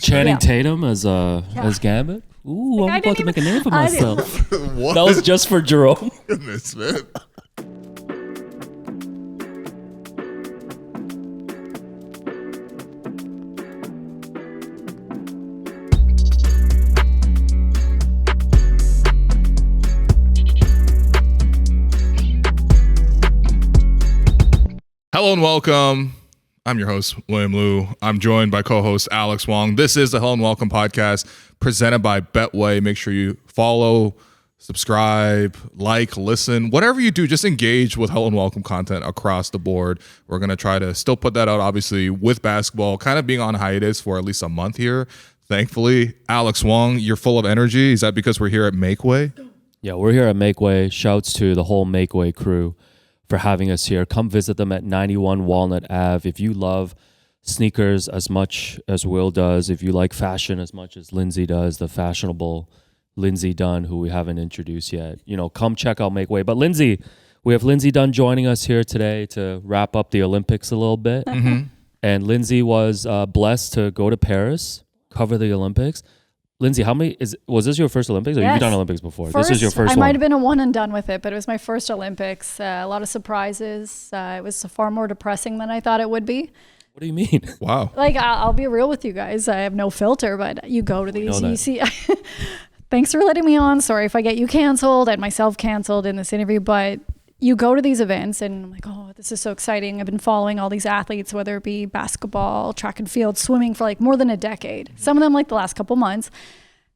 Channing Tatum as Gambit. Ooh, I'm about to make a name for myself. What? That was just for Jerome. Goodness, man. Hello and welcome. I'm your host, William Liu. I'm joined by co-host Alex Wong. This is the Hello and Welcome podcast presented by Betway. Make sure you follow, subscribe, like, listen, whatever you do, just engage with Hello and Welcome content across the board. We're going to try to still put that out, obviously, with basketball kind of being on hiatus for at least a month here. Thankfully, Alex Wong, you're full of energy. Is that because we're here at Makeway? Yeah, we're here at Makeway. Shouts to the whole Makeway crew for having us here. Come visit them at 91 Walnut Ave. If you love sneakers as much as Will does, if you like fashion as much as Lindsay does, the fashionable Lindsay Dunn, who we haven't introduced yet, come check out Makeway. But Lindsay, we have Lindsay Dunn joining us here today to wrap up the Olympics a little bit. Mm-hmm. And Lindsay was blessed to go to Paris, cover the Olympics. Lindsay, was this your first Olympics? Or yes. You've done Olympics before? This is your first one. I might have been a one and done with it, but it was my first Olympics. A lot of surprises. It was far more depressing than I thought it would be. What do you mean? Wow. Like, I'll be real with you guys. I have no filter, but you go to these, you see. Thanks for letting me on. Sorry if I get you canceled and myself canceled in this interview, but you go to these events and I'm like, oh, this is so exciting. I've been following all these athletes, whether it be basketball, track and field, swimming for like more than a decade. Some of them like the last couple months.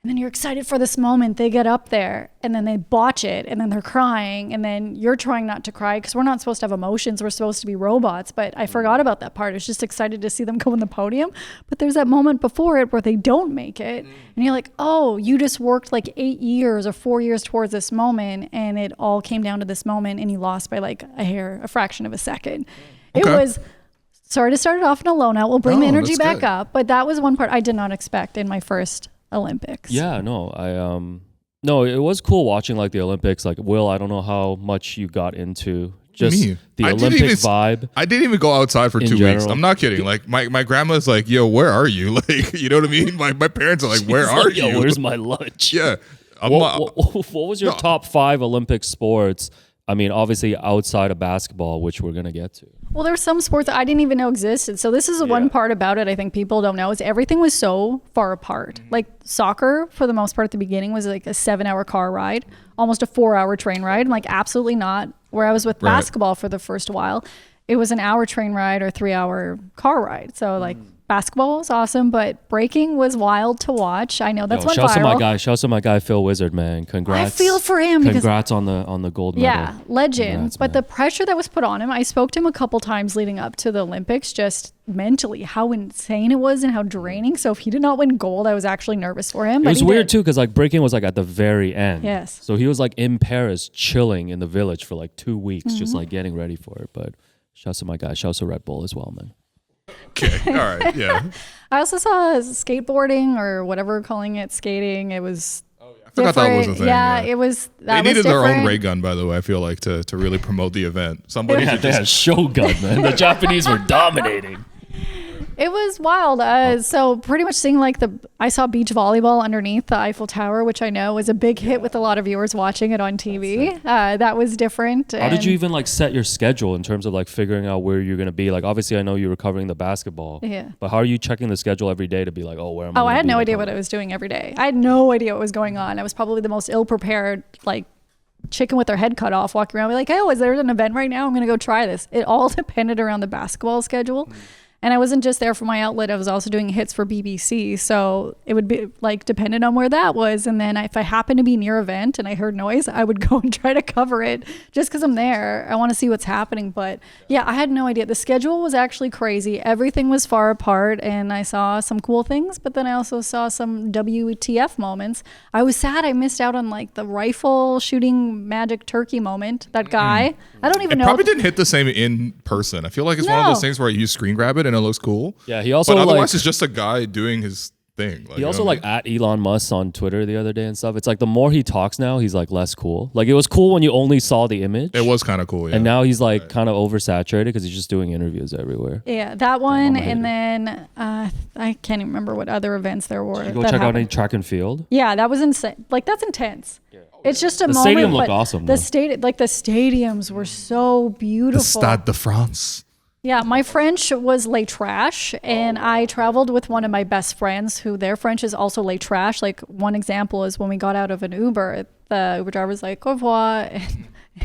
And then you're excited for this moment. They get up there and then they botch it and then they're crying and then you're trying not to cry because we're not supposed to have emotions. We're supposed to be robots. But I forgot about that part. I was just excited to see them go on the podium. But there's that moment before it where they don't make it. And you're like, oh, you just worked like 8 years or 4 years towards this moment. And it all came down to this moment and you lost by like a fraction of a second. Okay. It was... Sorry to start it off in a low note. We'll bring the energy back up. But that was one part I did not expect in my first Olympics. Yeah, no, it was cool watching like the Olympics. Like, Will, I don't know how much you got into just the Olympic vibe. I didn't even go outside for 2 weeks. I'm not kidding. Like my grandma's like, yo, where are you? Like, you know what I mean? My parents are like, where are you? Yo, where's my lunch? Yeah. What was your top 5 Olympic sports? I mean, obviously outside of basketball, which we're going to get to. Well, there's some sports that I didn't even know existed. So this is the one part about it I think people don't know is everything was so far apart. Mm-hmm. Like soccer, for the most part at the beginning, was like a 7-hour car ride, almost a 4-hour train ride. And like absolutely not. Where I was with basketball for the first while, it was an hour train ride or 3-hour car ride. So like basketball was awesome, but breaking was wild to watch. I know that's went viral. Shouts to my guy Phil Wizard, man. Congrats. I feel for him. Congrats on the gold medal. Yeah, legend. Congrats, but the pressure that was put on him, I spoke to him a couple times leading up to the Olympics, just mentally how insane it was and how draining. So if he did not win gold, I was actually nervous for him. It was weird too, because like breaking was like at the very end. Yes. So he was like in Paris chilling in the village for like 2 weeks, just like getting ready for it. But shouts to my guy. Shouts to Red Bull as well, man. Okay. All right. Yeah. I also saw skateboarding or whatever we're calling it, skating. It was I forgot that was a thing. Yeah, it was. They needed their own ray gun, by the way. I feel like to really promote the event. Somebody they had Shogun, man. The Japanese were dominating. It was wild. So pretty much seeing like I saw beach volleyball underneath the Eiffel Tower, which I know was a big hit with a lot of viewers watching it on TV. That was different. How did you even like set your schedule in terms of like figuring out where you're going to be? Like obviously I know you were covering the basketball, but how are you checking the schedule every day to be like, oh, where am I? I had no idea what I was doing every day. I had no idea what was going on. I was probably the most ill-prepared, like chicken with their head cut off, walking around like, oh, is there an event right now? I'm going to go try this. It all depended around the basketball schedule. And I wasn't just there for my outlet. I was also doing hits for BBC. So it would be like dependent on where that was. And then if I happened to be near an event and I heard noise, I would go and try to cover it just because I'm there. I want to see what's happening. But yeah, I had no idea. The schedule was actually crazy. Everything was far apart and I saw some cool things, but then I also saw some WTF moments. I was sad I missed out on like the rifle shooting magic turkey moment. That guy, I don't even know. It probably didn't hit the same in person. I feel like it's one of those things where you screen grab it and it looks cool. Yeah, he also but otherwise it's just a guy doing his thing. Like, he also like at Elon Musk on Twitter the other day and stuff. It's like the more he talks now, he's like less cool. Like it was cool when you only saw the image. It was kind of cool, yeah. And now he's like kind of oversaturated because he's just doing interviews everywhere. Yeah, that one, and then I can't even remember what other events there were. Did you go check out any track and field? Yeah, that was insane. Like that's intense. Yeah. It's just a moment. The stadium looked awesome. The stadiums were so beautiful. The Stade de France. Yeah, my French was les trash, and I traveled with one of my best friends who their French is also les trash. Like one example is when we got out of an Uber, the Uber driver was like, au revoir,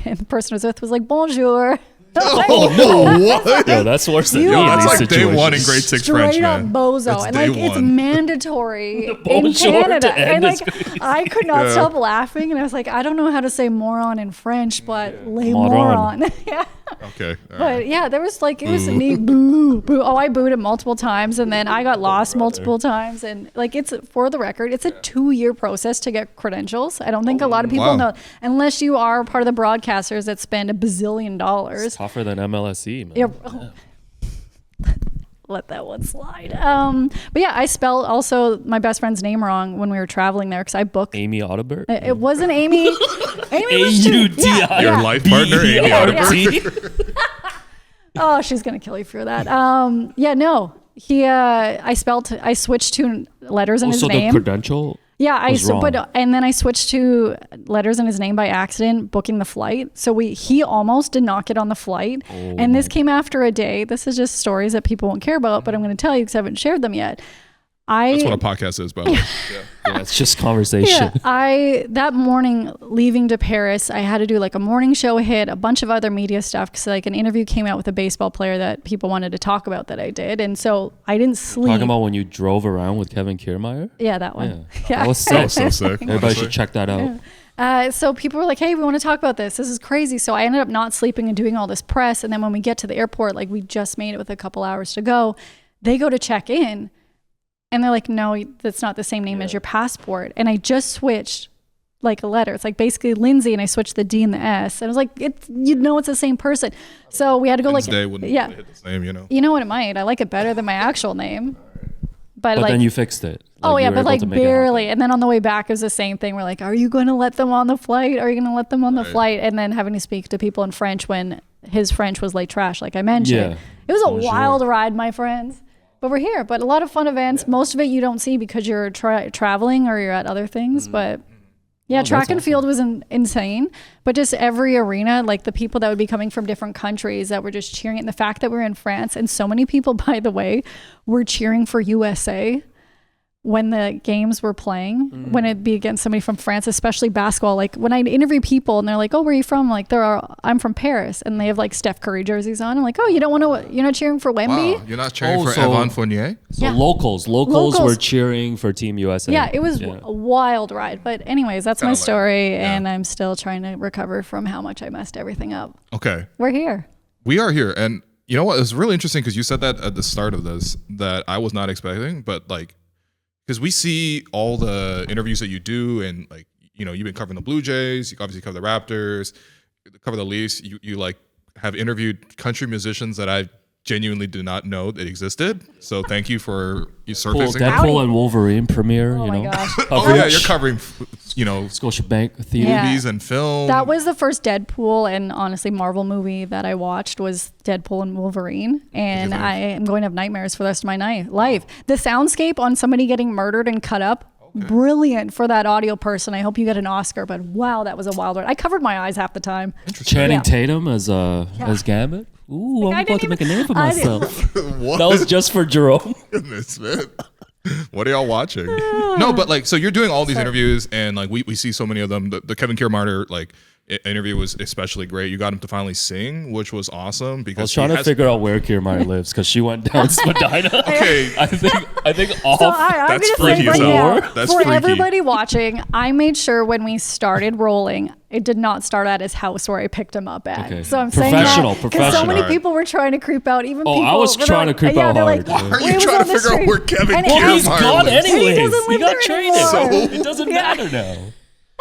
and the person I was with was like, bonjour. Oh no! What? Yo, that's worse than that's like day one in grade 6 French, man. Bozo, that's and like it's mandatory in Canada, and like I could not stop laughing, and I was like, I don't know how to say moron in French, but les moron. Yeah. Okay. But yeah, there was like it was a neat boo. Oh, I booed it multiple times, and then I got lost multiple times, and like it's for the record, it's a 2-year process to get credentials. I don't think a lot of people know, unless you are part of the broadcasters that spend $1 bazillion. It's tougher than MLSE, man. Yeah. Oh. Let that one slide. But yeah, I spelled also my best friend's name wrong when we were traveling there because I booked Amy Audibert. It wasn't Amy. Amy was A-U-D-I. Your life partner, Amy Audibert. Oh, she's gonna kill you for that. Yeah, no. I switched 2 letters in his name. So the credential. Yeah, and then I switched to letters in his name by accident, booking the flight. So he almost did not get on the flight. And this came after a day. This is just stories that people won't care about, but I'm going to tell you because I haven't shared them yet. That's what a podcast is, by the way. Yeah, it's just conversation. Yeah, that morning leaving to Paris, I had to do like a morning show hit, a bunch of other media stuff because like an interview came out with a baseball player that people wanted to talk about that I did, and so I didn't sleep. Talking about when you drove around with Kevin Kiermaier? Yeah, that one. Yeah. That was sick. That was so sick. Everybody should check that out. Yeah. So people were like, hey, we want to talk about this. This is crazy. So I ended up not sleeping and doing all this press, and then when we get to the airport, like we just made it with a couple hours to go, they go to check in. And they're like, no, that's not the same name as your passport. And I just switched like a letter. It's like basically Lindsay, and I switched the D and the S. And I was like, it's the same person. So we had to go Wednesday wouldn't hit the same, you know. You know what, it might. I like it better than my actual name. But like, then you fixed it. But like barely. And then on the way back, it was the same thing. We're like, are you going to let them on the flight? Are you going to let them on the flight? And then having to speak to people in French when his French was like trash, like I mentioned. Yeah. It was a wild ride, my friends. But we're here. But a lot of fun events. Yeah. Most of it you don't see because you're traveling or you're at other things. But yeah, track and field was insane. But just every arena, like the people that would be coming from different countries that were just cheering. And the fact that we're in France, and so many people, by the way, were cheering for USA when the games were playing, when it'd be against somebody from France, especially basketball. Like when I interview people and they're like, oh, where are you from? Like I'm from Paris, and they have like Steph Curry jerseys on. I'm like, oh, you're not cheering for Wemby? Wow, you're not cheering for Evan Fournier? So locals were cheering for Team USA. Yeah, it was a wild ride. But anyways, that's my story, and I'm still trying to recover from how much I messed everything up. Okay. We're here. We are here. And you know what? It's really interesting because you said that at the start of this that I was not expecting, but like, because we see all the interviews that you do, and like, you know, you've been covering the Blue Jays, you obviously cover the Raptors, cover the Leafs. You like have interviewed country musicians that I genuinely did not know that existed. So thank you for surfacing. Deadpool and Wolverine premiere. Oh my gosh. Oh yeah, you're covering, you know, Scotiabank Theater movies and film. That was the first Deadpool and honestly Marvel movie that I watched was Deadpool and Wolverine, and I am going to have nightmares for the rest of my life. The soundscape on somebody getting murdered and cut up. Brilliant for that audio person. I hope you get an Oscar, but wow, that was a wild ride. I covered my eyes half the time. Channing Tatum as Gambit. Ooh, I'm about to make a name for myself. That was just for Jerome. Goodness, man. What are y'all watching? No, but like, so you're doing all these interviews, and like we see so many of them. The Kevin Kiermaier like interview was especially great. You got him to finally sing, which was awesome. Because I was trying to figure out where Kiermaier lives because she went down Spadina. Okay, I think off. So that's freaky. That's for freaky. Everybody watching, I made sure when we started rolling, it did not start at his house where I picked him up at. Okay. So I'm saying that because so many Right. people were trying to creep out. Even people. I was trying to creep out hard. Why are you trying to figure out where Kevin Kiermaier He's gone lives? anyways. He doesn't He live got there traded. anymore. So it doesn't matter now.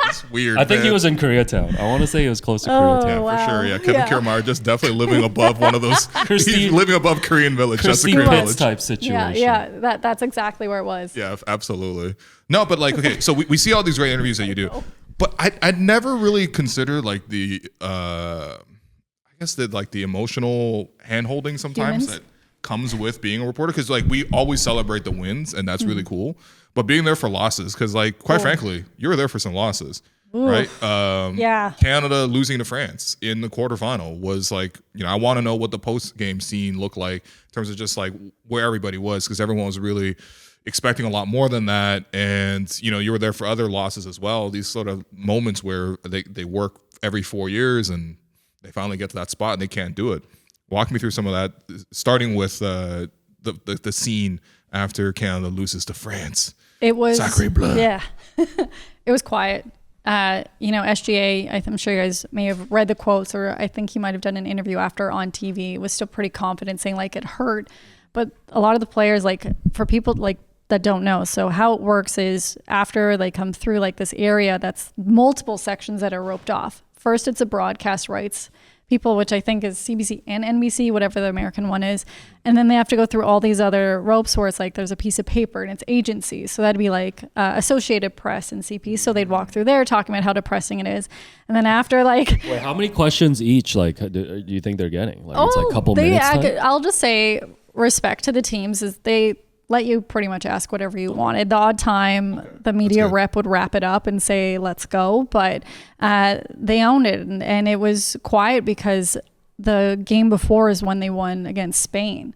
It's weird. I think man. he was in Koreatown. I want to say he was close to Koreatown. Yeah, wow. for sure. Yeah, Kevin Kiermaier just definitely living above one of those. He's living above Korean Village. That's a Christine Korean Pitts Village type situation. Yeah, that's exactly where it was. Yeah, absolutely. No, but like, okay, so we see all these great interviews that you do, but I'd never really considered like the, I guess that like the emotional hand holding sometimes that comes with being a reporter. Cause like we always celebrate the wins and that's really cool, but being there for losses. Cause like, quite frankly, you were there for some losses. Right. Canada losing to France in the quarterfinal was like, I want to know what the post game scene looked like in terms of just like where everybody was, because everyone was really expecting a lot more than that. And, you were there for other losses as well. These sort of moments where they work every 4 years and they finally get to that spot and they can't do it. Walk me through some of that, starting with the scene after Canada loses to France. It was Sacré bleu. Yeah. It was quiet. SGA, I'm sure you guys may have read the quotes, or I think he might have done an interview after on TV, was still pretty confident saying like it hurt. But a lot of the players, like for people like that don't know, so how it works is after they come through like this area, that's multiple sections that are roped off. First, it's a broadcast rights people, which I think is CBC and NBC, whatever the American one is. And then they have to go through all these other ropes where it's like there's a piece of paper and it's agencies. So that'd be like Associated Press and CP. So they'd walk through there talking about how depressing it is. And then after like... Wait, how many questions each like do you think they're getting? Like it's like a couple minutes? I'll just say respect to the teams is they let you pretty much ask whatever you wanted. The odd time, the media rep would wrap it up and say, let's go. But they owned it. And it was quiet because the game before is when they won against Spain.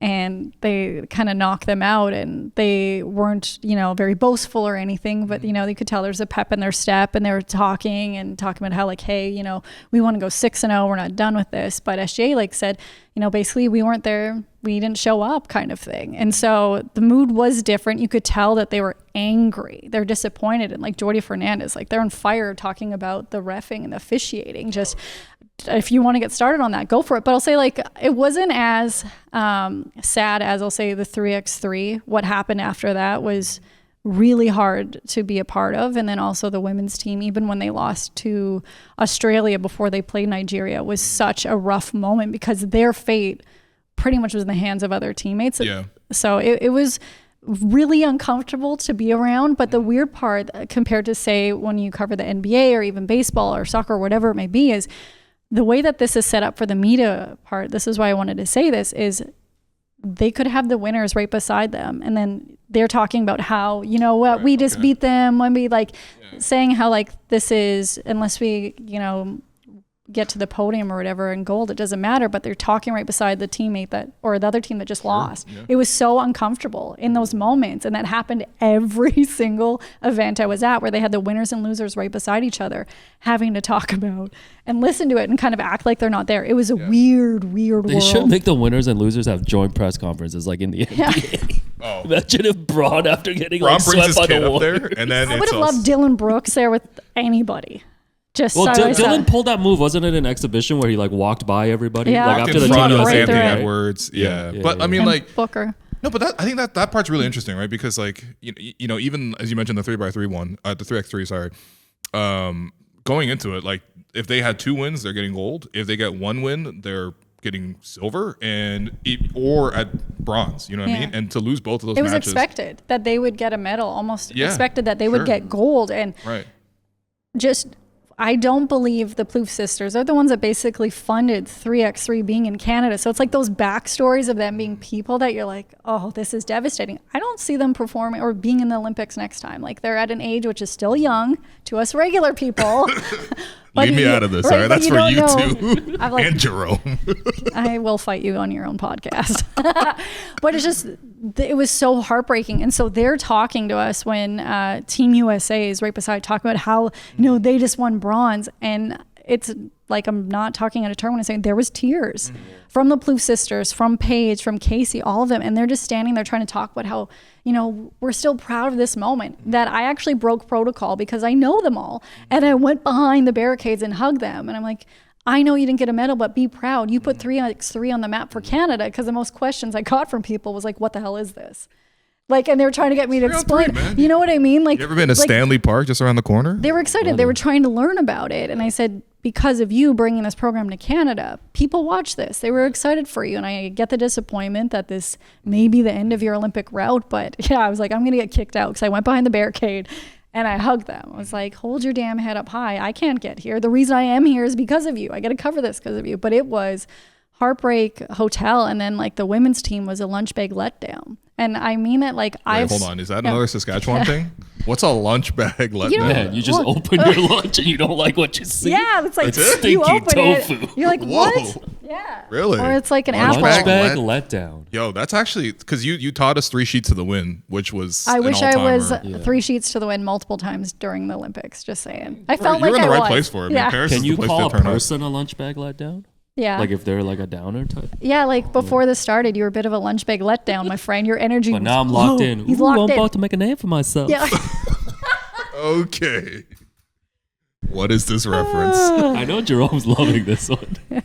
And they kind of knocked them out. And they weren't, very boastful or anything. But, you could tell there's a pep in their step. And they were talking about how, like, hey, we want to go 6-0. We're not done with this. But SGA, said, basically we weren't there. We didn't show up kind of thing. And so the mood was different. You could tell that they were angry. They're disappointed. And like Jordi Fernandez, they're on fire talking about the reffing and the officiating. Just if you want to get started on that, go for it. But I'll say it wasn't as sad as I'll say the 3x3. What happened after that was really hard to be a part of. And then also the women's team, even when they lost to Australia before they played Nigeria, was such a rough moment because their fate pretty much was in the hands of other teammates. Yeah. So it was really uncomfortable to be around. But the weird part compared to say when you cover the NBA or even baseball or soccer or whatever it may be is the way that this is set up for the media part. This is why I wanted to say this is they could have the winners right beside them. And then they're talking about how, we just beat them when we saying how this is, unless we, get to the podium or whatever in gold, it doesn't matter, but they're talking right beside the teammate or the other team that just lost. Yeah. It was so uncomfortable in those moments. And that happened every single event I was at where they had the winners and losers right beside each other having to talk about and listen to it and kind of act like they're not there. It was a weird world. They should make the winners and losers have joint press conferences like in the NBA. Oh. Imagine if Braun, after getting swept by the Warriors. And then I would have loved Dylan Brooks there with anybody. Dylan pulled that move, wasn't it? An exhibition where he walked by everybody, after the team Anthony Edwards. Yeah. But I mean, Booker. No, but I think that part's really interesting, right? Because even as you mentioned the 3x3 one, the 3x3, sorry, going into it, if they had 2 wins, they're getting gold. If they get 1 win, they're getting silver or at bronze. You know what I mean? And to lose both of those, it was expected that they would get a medal. Almost expected that they would get gold, and I don't believe the Plouffe sisters are the ones that basically funded 3x3 being in Canada. So it's like those backstories of them being people that you're like, oh, this is devastating. I don't see them performing or being in the Olympics next time. They're at an age which is still young to us regular people. Leave me out of this, all right? That's for you two and Jerome. I will fight you on your own podcast. But it was so heartbreaking. And so they're talking to us when Team USA is right beside talking about how, they just won bronze. And it's like, I'm not talking out of turn when I'm saying there was tears from the Plouffe sisters, from Paige, from Casey, all of them. And they're just standing there trying to talk about how, we're still proud of this moment, that I actually broke protocol because I know them all. And I went behind the barricades and hugged them. And I'm like, I know you didn't get a medal, but be proud. You put 3x3 on the map for Canada, because the most questions I got from people was like, what the hell is this? Like, and they were trying to get me to explain. man. You know what I mean? Like, You ever been to Stanley Park just around the corner? they were excited. They were trying to learn about it. And I said, because of you bringing this program to Canada, people watch this. They were excited for you. And I get the disappointment that this may be the end of your Olympic route. But yeah, I was like, I'm going to get kicked out because I went behind the barricade and I hugged them. I was like, hold your damn head up high. I can't get here. The reason I am here is because of you. I got to cover this because of you. But it was Heartbreak Hotel. And then like the women's team was a lunch bag letdown. And I mean it like Hold on. Is that another Saskatchewan thing? What's a lunch bag letdown? Yeah, you just open your lunch and you don't like what you see. Yeah, it's like Stinky you open tofu. it. You're like, Whoa. what? Yeah. Really? Or it's like an Lunch apple. Lunch bag let- letdown. Yo, that's actually because you taught us 3 sheets to the wind, which was I an wish I was all-timer. 3 sheets to the wind multiple times during the Olympics. Just saying. I felt You're like in the I right was. place for it. I Yeah. mean, Paris Can is you the place call a to turn up. person a lunch bag letdown? Yeah. Like if they're like a downer type? Yeah, like before this started, you were a bit of a lunch bag letdown, my friend. Your energy. But was now I'm locked low. in. He's Ooh, locked I'm in. about to make a name for myself. Yeah. Okay. What is this reference? I know Jerome's loving this one. And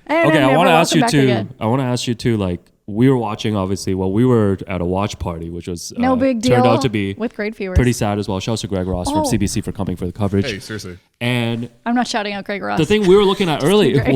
Okay, I never want to ask welcome you back too. again. I want to ask you too. Like we were watching, obviously. Well, we were at a watch party, which was No big deal. turned out to be with great viewers. pretty sad as well. Shouts to Greg Ross from Oh. CBC for coming for the coverage. Hey, seriously. And I'm not shouting out Greg Ross. the thing we were looking at early Greg.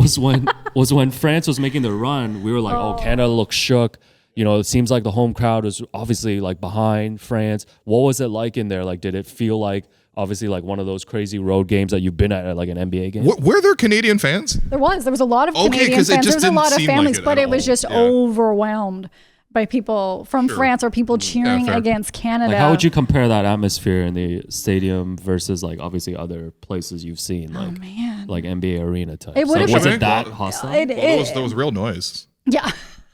was when France was making the run. We were like, oh, Canada looks shook. You know, it seems like the home crowd was obviously like behind France. What was it like in there? Like, did it feel like obviously like one of those crazy road games that you've been at like an NBA game? Were there Canadian fans? There was a lot of Okay, Canadian 'cause it fans. just There was a didn't lot of seem like families, it but at it was all. just Yeah. overwhelmed by people from Sure. France or people cheering fair. against Canada. Like, how would you compare that atmosphere in the stadium versus like obviously other places you've seen, like man. like NBA arena type? It would've was been- it that Well, hostile? There was real noise. Yeah.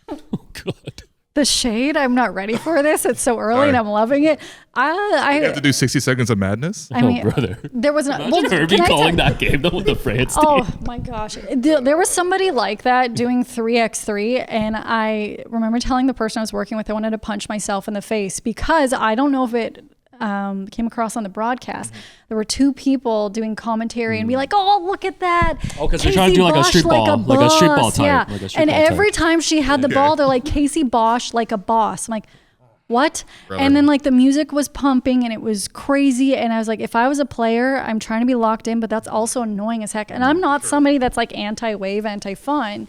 Oh God. The shade, I'm not ready for this. It's so early and I'm loving it. You have to do 60 seconds of madness. I mean, brother. there was Imagine Herbie can I calling tell- that game though with the France team. Oh my gosh. There was somebody like that doing 3x3. And I remember telling the person I was working with, I wanted to punch myself in the face because I don't know if it came across on the broadcast. There were 2 people doing commentary and be like, oh, look at that. Oh, 'cause they're trying to do like a Bosch street ball, like a street ball boss. type, Yeah. like a street And ball type. every time she had the ball, they're like, Casey Bosch like a boss. I'm like, what? Really? And then like the music was pumping and it was crazy. And I was like, if I was a player, I'm trying to be locked in, but that's also annoying as heck. And I'm not somebody that's like anti-wave, anti-fun.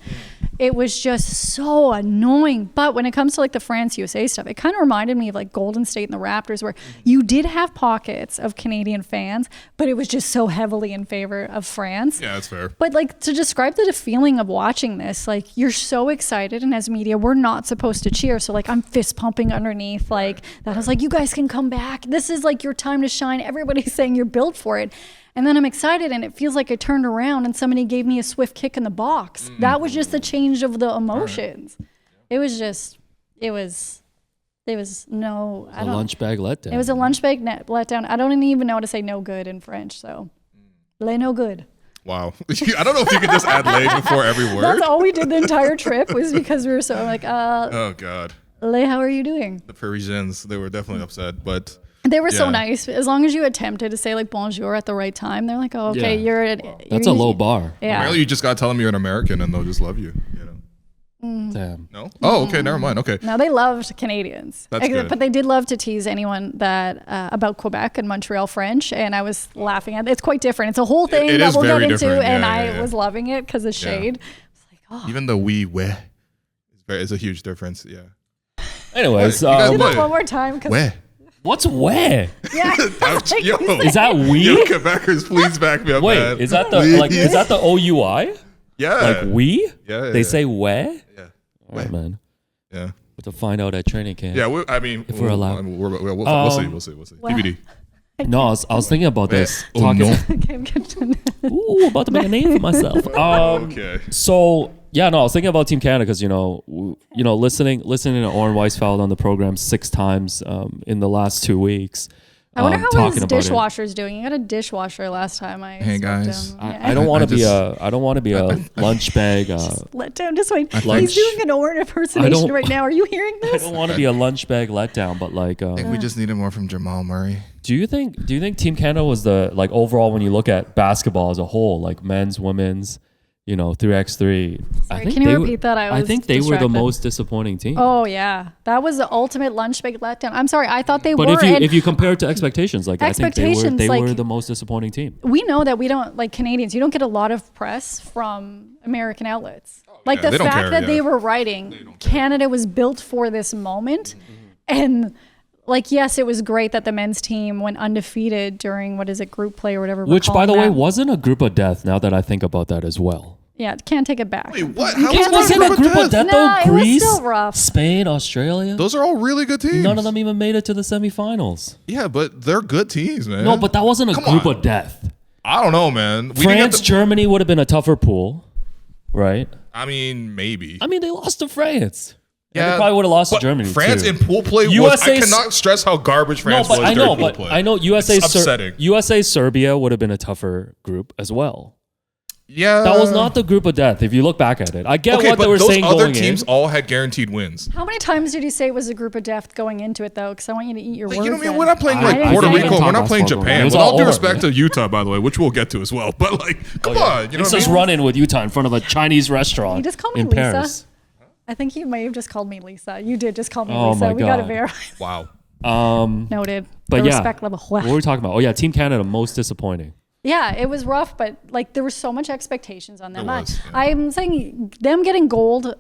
It was just so annoying. But when it comes to like the France USA stuff, it kind of reminded me of like Golden State and the Raptors, where you did have pockets of Canadian fans, but it was just so heavily in favor of France. Yeah, that's fair. But like to describe the feeling of watching this, like you're so excited, and as media, we're not supposed to cheer. So like I'm fist pumping underneath, like that. I was like, you guys can come back. This is like your time to shine. Everybody's saying you're built for it. And then I'm excited, and it feels like I turned around and somebody gave me a swift kick in the box. That was just the change of the emotions. It was just, it was no, I A don't. lunch bag letdown. It was a lunch bag letdown. I don't even know how to say no good in French, so les no good. Wow. I don't know if you could just add lay before every word. That's all we did the entire trip was because we were so like, Oh, God. les, how are you doing? The Parisians, they were definitely upset, but They were so Yeah. nice. As long as you attempted to say like bonjour at the right time, they're like, oh, okay, Yeah. That's you're a low bar. Yeah. apparently you just got to tell them you're an American and they'll just love you, you know? Damn. No? Oh, okay, never mind. Okay. No, they loved Canadians. That's good. But they did love to tease anyone that about Quebec and Montreal French, and I was laughing at it. It's quite different. It's a whole thing it that is we'll get very into, different. and Yeah, I yeah. was loving it because of shade. It's like, oh, Even the we we is a huge difference. Yeah. Anyways, You guys do what? that one more time. 'Cause- Where? what's where? Yeah. Yo, Is that we? yo, Quebecers, please back me up, Wait, man. is that the like? Is that the OUI? Yeah. Like we? Yeah. They say where? Yeah. All right, man. Yeah. But to find out at training camp. Yeah. I mean, If we're allowed. we'll see. We'll see. Well, TBD. No, I was thinking about this. Oh, Talking. no. Okay, I'm good to know. Ooh, about to make a name for myself. Okay. So yeah, no, I was thinking about Team Canada because listening to Oren Weisfeld on the program 6 times in the last 2 weeks. I wonder how talking his about it. dishwasher's doing. You got a dishwasher last time. Hey, spoke guys. to him. I don't want to be just- a lunch bag. Let down. Just wait. Lunch. He's doing an Oren impersonation don't- right now. Are you hearing I this? don't want to be a lunch bag letdown, but like, I think we just needed more from Jamal Murray. do you think Team Canada was the like overall when you look at basketball as a whole, like men's, women's, 3x3. Sorry, can you repeat that? I think they were the most disappointing team. Oh yeah, that was the ultimate lunch bag letdown. I'm sorry, I thought they were. But if you compare it to expectations, I think they were the most disappointing team. We know that we don't, like Canadians, you don't get a lot of press from American outlets. The fact that they were writing Canada was built for this moment, and yes, it was great that the men's team went undefeated during group play or whatever. Which, by the way, wasn't a group of death. Now that I think about that as well. Yeah, can't take it back. Wait, what? It wasn't a group of death though. Greece, it was still rough. Spain, Australia. Those are all really good teams. None of them even made it to the semifinals. Yeah, but they're good teams, man. No, but that wasn't a group of death. I don't know, man. France, Germany would have been a tougher pool, right? I mean, maybe. They lost to France. Yeah, and they probably would have lost to Germany. France too. In pool play I cannot stress how garbage France was during pool play. I know USA Serbia would have been a tougher group as well. Yeah, that was not the group of death. If you look back at it, I get what they were saying. Those other teams all had guaranteed wins. How many times did you say it was a group of death going into it, though? Because I want you to eat your words. We're not playing Puerto Rico. We're not playing Japan. With all due respect to Utah, by the way, which we'll get to as well. But come on, you know, just run in with Utah in front of a Chinese restaurant. You just called me in Lisa. Paris. I think you may have just called me Lisa. You did just call me Lisa. My we got to verify. Wow. Noted. But the respect level. What were we talking about? Oh yeah, Team Canada most disappointing. Yeah, it was rough, but there was so much expectations on them. I'm saying them getting gold,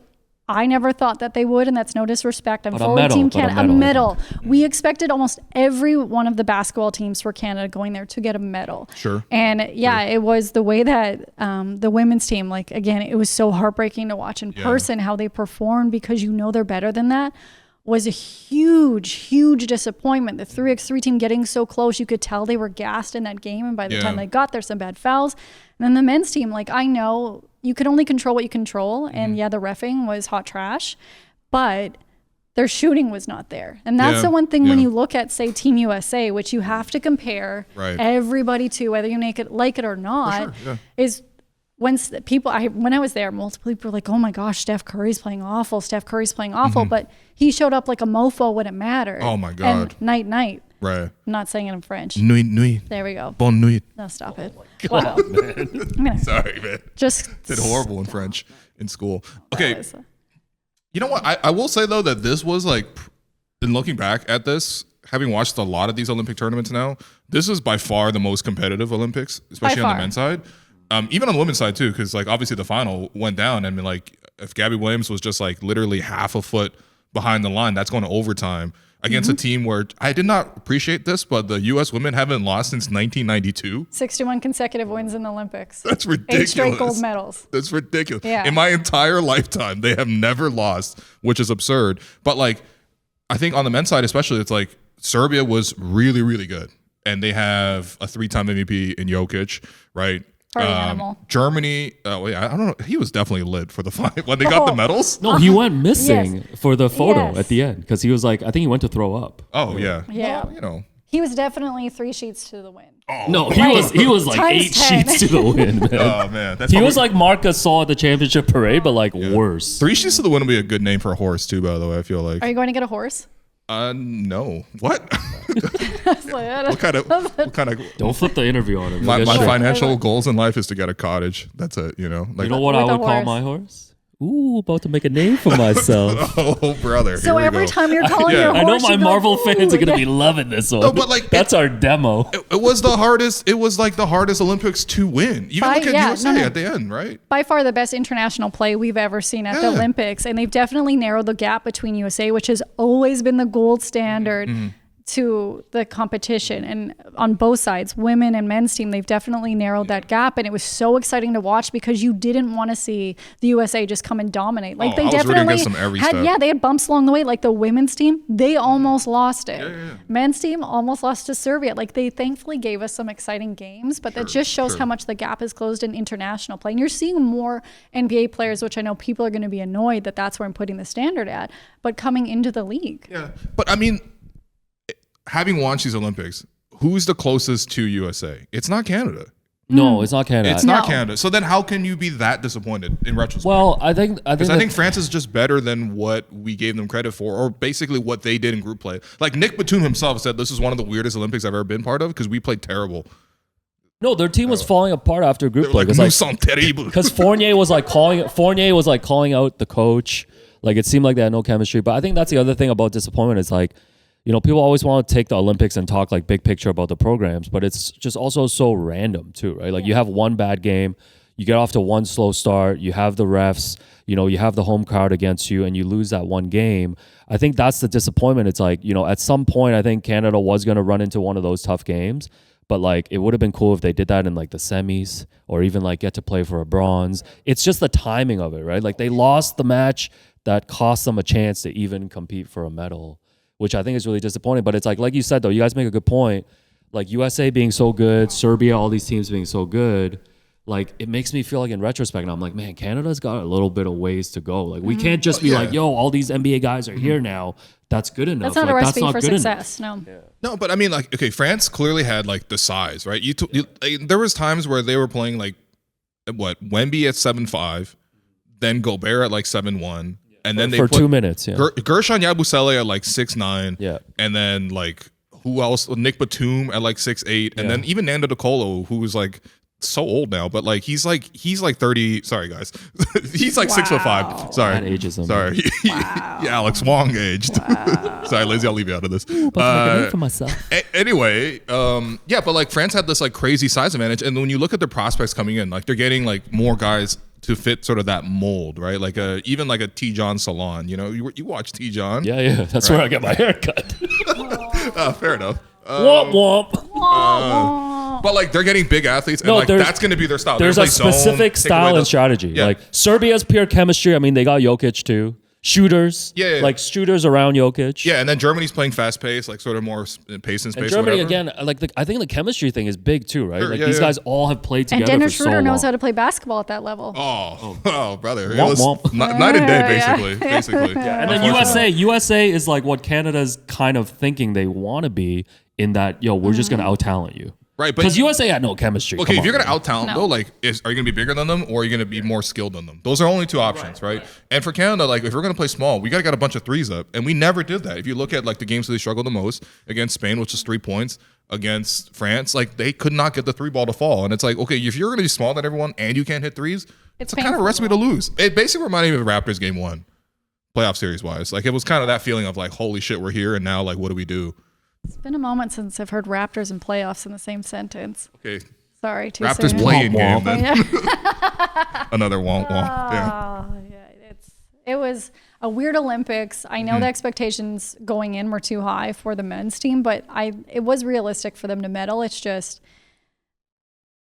I never thought that they would, and that's no disrespect. I'm fully Team Canada. A medal. We expected almost every one of the basketball teams for Canada going there to get a medal. Sure. And it was the way that the women's team, again, it was so heartbreaking to watch in person how they performed, because they're better than that. Was a huge disappointment. The 3x3 team getting so close, you could tell they were gassed in that game, and by the time they got there, some bad fouls. And then the men's team, I know you can only control what you control, and the reffing was hot trash, but their shooting was not there. And that's the one thing when you look at, say, Team USA, which you have to compare everybody to, whether you like it or not, is when I was there, multiple people were like, oh my gosh, Steph Curry's playing awful. But he showed up like a mofo when it mattered. Oh my God. And night. Right. I'm not saying it in French. Nuit. There we go. Bonne nuit. No, stop it. Wow. Man. Sorry, man. Just did horrible in French in school. Okay. You know what? I will say though that this was in looking back at this, having watched a lot of these Olympic tournaments now, this is by far the most competitive Olympics, especially on the men's side. Even on the women's side too, because obviously the final went down, and if Gabby Williams was just literally half a foot behind the line, that's going to overtime against a team where I did not appreciate this, but the U.S. women haven't lost since 1992. 61 consecutive wins in the Olympics. That's ridiculous. 8 straight gold medals. That's ridiculous. Yeah. In my entire lifetime, they have never lost, which is absurd. But I think on the men's side especially, it's Serbia was really, really good, and they have a 3-time MVP in Jokic, right? Animal. Germany, I don't know. He was definitely lit for the final when they got the medals. No, he went missing for the photo at the end, because he was I think he went to throw up. Oh yeah. Yeah. Well, he was definitely 3 sheets to the win. Oh, no, he was 8 sheets to the win, man. Oh man, he was like Marc Gasol at the championship parade, but worse. 3 sheets to the win would be a good name for a horse too, by the way. I feel like. Are you going to get a horse? No. What? what kind of? Don't flip the interview on him. My financial goals in life is to get a cottage. That's it. You know what I would call my horse? Ooh, about to make a name for myself. Oh, brother. So every time you're calling your horse, I know my Marvel fans are gonna be loving this one. No, but that's our demo. It was the hardest. It was the hardest Olympics to win. Even look at USA at the end, right? By far the best international play we've ever seen at the Olympics, and they've definitely narrowed the gap between USA, which has always been the gold standard. To the competition, and on both sides, women and men's team, they've definitely narrowed that gap, and it was so exciting to watch, because you didn't want to see the USA just come and dominate. They definitely had they had bumps along the way. The women's team, they almost lost it. Men's team almost lost to Serbia. They thankfully gave us some exciting games, but that just shows how much the gap is closed in international play. And you're seeing more NBA players, which I know people are going to be annoyed that that's where I'm putting the standard at, but coming into the league. Yeah, but I mean, having watched these Olympics, who's the closest to USA? It's not Canada. No, it's not Canada. It's not Canada. So then how can you be that disappointed in retrospect? Well, I think France is just better than what we gave them credit for, or basically what they did in group play. Nick Batum himself said, this is one of the weirdest Olympics I've ever been part of, because we played terrible. No, their team was falling apart after group play. Like, because Fournier was like calling out the coach. Like it seemed like they had no chemistry. But I think that's the other thing about disappointment is like, people always want to take the Olympics and talk like big picture about the programs, but it's just also so random too, right? Like you have one bad game, you get off to one slow start, you have the refs, you have the home crowd against you, and you lose that one game. I think that's the disappointment. It's like, at some point, I think Canada was going to run into one of those tough games, but like it would have been cool if they did that in like the semis or even like get to play for a bronze. It's just the timing of it, right? Like they lost the match that cost them a chance to even compete for a medal, which I think is really disappointing. But it's like you said, though, you guys make a good point. Like USA being so good, Serbia, all these teams being so good, like it makes me feel like in retrospect, I'm like, man, Canada's got a little bit of ways to go. Like we can't just be like, yo, all these NBA guys are here now. That's good enough. That's not like, a recipe for success. Enough. No. No, but I mean, like, okay, France clearly had like the size, right? There was times where they were playing like Wemby at 7'5", then Gobert at like 7'1". And then they for put 2 minutes, Guerschon Yabusele at like 6'9", and then like who else? Nick Batum at like 6'8", and then even Nando De Colo, who was like so old now, but like he's like 30. Sorry guys, he's like 6'5". Sorry, that ages him. Sorry, Alex Wong aged. Sorry, Lindsay, I'll leave you out of this. Ooh, about to make a name for myself. Anyway, but like France had this like crazy size advantage, and when you look at the prospects coming in, like they're getting like more guys to fit sort of that mold, right? Like even like a T. John Salon, you watch T. John. Yeah. That's right? Where I get my hair cut. Fair enough. Womp womp. But like they're getting big athletes, and like that's going to be their style. There's a specific style and strategy. Yeah. Like Serbia's pure chemistry. I mean, they got Jokic too. Shooters, like shooters around Jokic. Yeah, and then Germany's playing fast pace, like sort of more pace and space. And Germany again, like I think the chemistry thing is big too, right? Sure, like these guys all have played together. And Dennis for Schroeder so long. knows how to play basketball at that level. Oh, brother, it Womp, was womp. night and day, basically. Yeah, and then USA is like what Canada's kind of thinking they want to be in that. We're just gonna out talent you. Right, but because USA had no chemistry. Okay, if you're gonna out talent though, like, are you gonna be bigger than them or are you gonna be more skilled than them? Those are only two options, right? And for Canada, like, if we're gonna play small, we gotta get a bunch of threes up, and we never did that. If you look at like the games that they struggled the most against Spain, which is 3 points, against France, like they could not get the three ball to fall, and it's like, okay, if you're gonna be smaller than everyone and you can't hit threes, it's a kind of a recipe to lose. It basically reminded me of Raptors game 1, playoff series wise. Like it was kind of that feeling of like, holy shit, we're here, and now like, what do we do? It's been a moment since I've heard Raptors and playoffs in the same sentence. Okay. Sorry, too Raptors soon. playing game then. Yeah. Another womp womp. It was a weird Olympics. I know the expectations going in were too high for the men's team, but it was realistic for them to medal. It's just,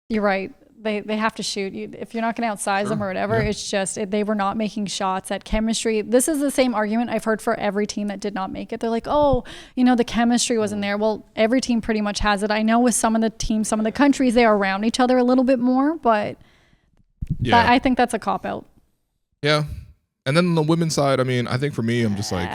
you're right. They have to shoot. If you're not going to outsize them or whatever, it's just they were not making shots. That chemistry. This is the same argument I've heard for every team that did not make it. They're like, oh, the chemistry wasn't there. Well, every team pretty much has it. I know with some of the teams, some of the countries, they are around each other a little bit more, but I think that's a cop out. Yeah. And then on the women's side, I mean, I think for me, I'm just like,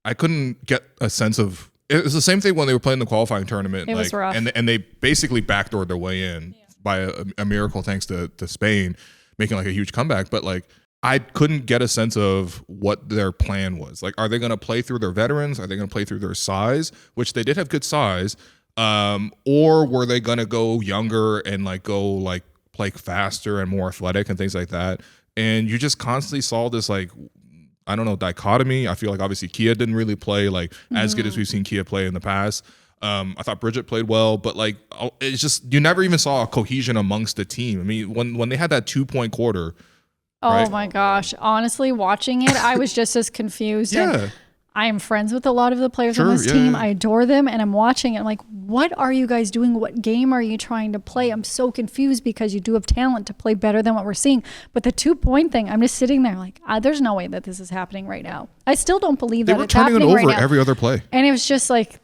I couldn't get a sense of. It was the same thing when they were playing the qualifying tournament. It was rough. And they basically backdoored their way in. By a miracle, thanks to Spain making like a huge comeback. But like, I couldn't get a sense of what their plan was. Like, are they going to play through their veterans? Are they going to play through their size, which they did have good size? Or were they going to go younger and like go like play faster and more athletic and things like that? And you just constantly saw this like, I don't know, dichotomy. I feel like obviously Kia didn't really play like as good as we've seen Kia play in the past. I thought Bridget played well, but like it's just you never even saw a cohesion amongst the team. I mean, when they had that 2-point quarter. Oh my gosh! Honestly, watching it, I was just as confused. Yeah. And I am friends with a lot of the players on this team. I adore them, and I'm watching it. I'm like, what are you guys doing? What game are you trying to play? I'm so confused because you do have talent to play better than what we're seeing. But the 2-point thing, I'm just sitting there like, there's no way that this is happening right now. I still don't believe that it's happening right now. They were turning it over every other play, and it was just like.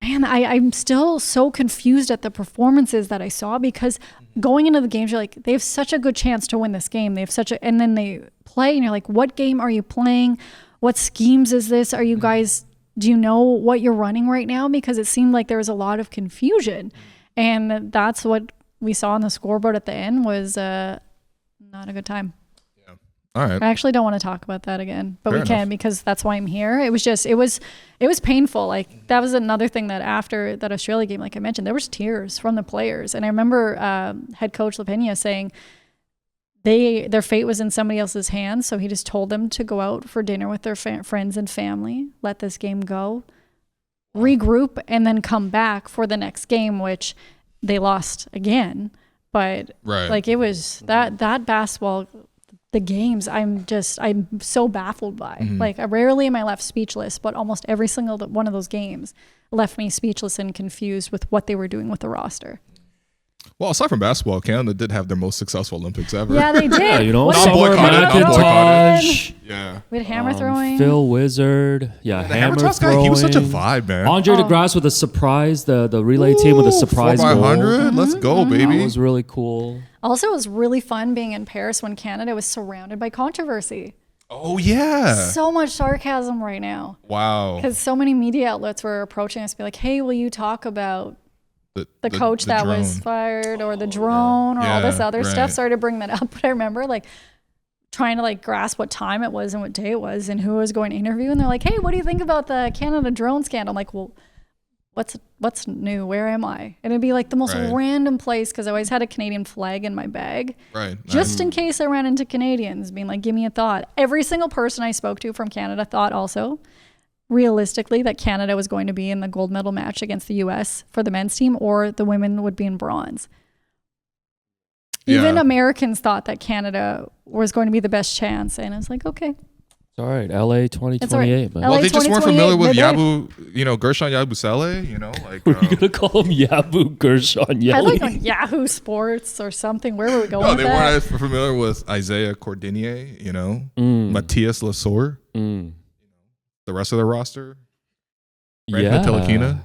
Man, I'm still so confused at the performances that I saw because going into the games, you're like, they have such a good chance to win this game. They have and then they play and you're like, what game are you playing? What schemes is this? Are you guys, do you know what you're running right now? Because it seemed like there was a lot of confusion. And that's what we saw on the scoreboard at the end was not a good time. All right. I actually don't want to talk about that again, but Fair we can enough. because that's why I'm here. It was painful. Like that was another thing that after that Australia game, like I mentioned, there was tears from the players. And I remember head coach LaPena saying their fate was in somebody else's hands. So he just told them to go out for dinner with their friends and family, let this game go, regroup, and then come back for the next game, which they lost again. But like it was that basketball, the games, I'm so baffled by. Like rarely am I left speechless, but almost every single one of those games left me speechless and confused with what they were doing with the roster. Well, aside from basketball, Canada did have their most successful Olympics ever. Yeah, they did. Yeah, you know, What Summer McIntosh. Yeah. We had hammer throwing. Phil Wizard. Yeah, The hammer Hammer throwing. guy, he was such a vibe, man. Andre DeGrasse with a surprise, the relay team with a surprise 4x100. goal. Let's go, baby. That was really cool. Also, it was really fun being in Paris when Canada was surrounded by controversy. Oh, yeah. So much sarcasm right now. Wow. Because so many media outlets were approaching us, be like, hey, will you talk about the coach that drone. was fired or the drone or all this other stuff? Started to bring that up. But I remember like trying to like grasp what time it was and what day it was and who was going to interview. And they're like, hey, what do you think about the Canada drone scandal? I'm like, well, what's new? Where am I? And it'd be like the most random place because I always had a Canadian flag in my bag. Right. Just in case I ran into Canadians being like, give me a thought. Every single person I spoke to from Canada thought also realistically that Canada was going to be in the gold medal match against the US for the men's team or the women would be in bronze. Even Americans thought that Canada was going to be the best chance. And I was like, okay. It's all right. LA 2028, man. Well, they just weren't familiar with Guerschon Yabusele, like. Were you going to call him Guerschon Yabusele? I like on Yahoo Sports or something. Where were we going No, with they that? weren't as familiar with Isaiah Cordinier, Matthias Lesor, the rest of the roster. Yeah. Telekina.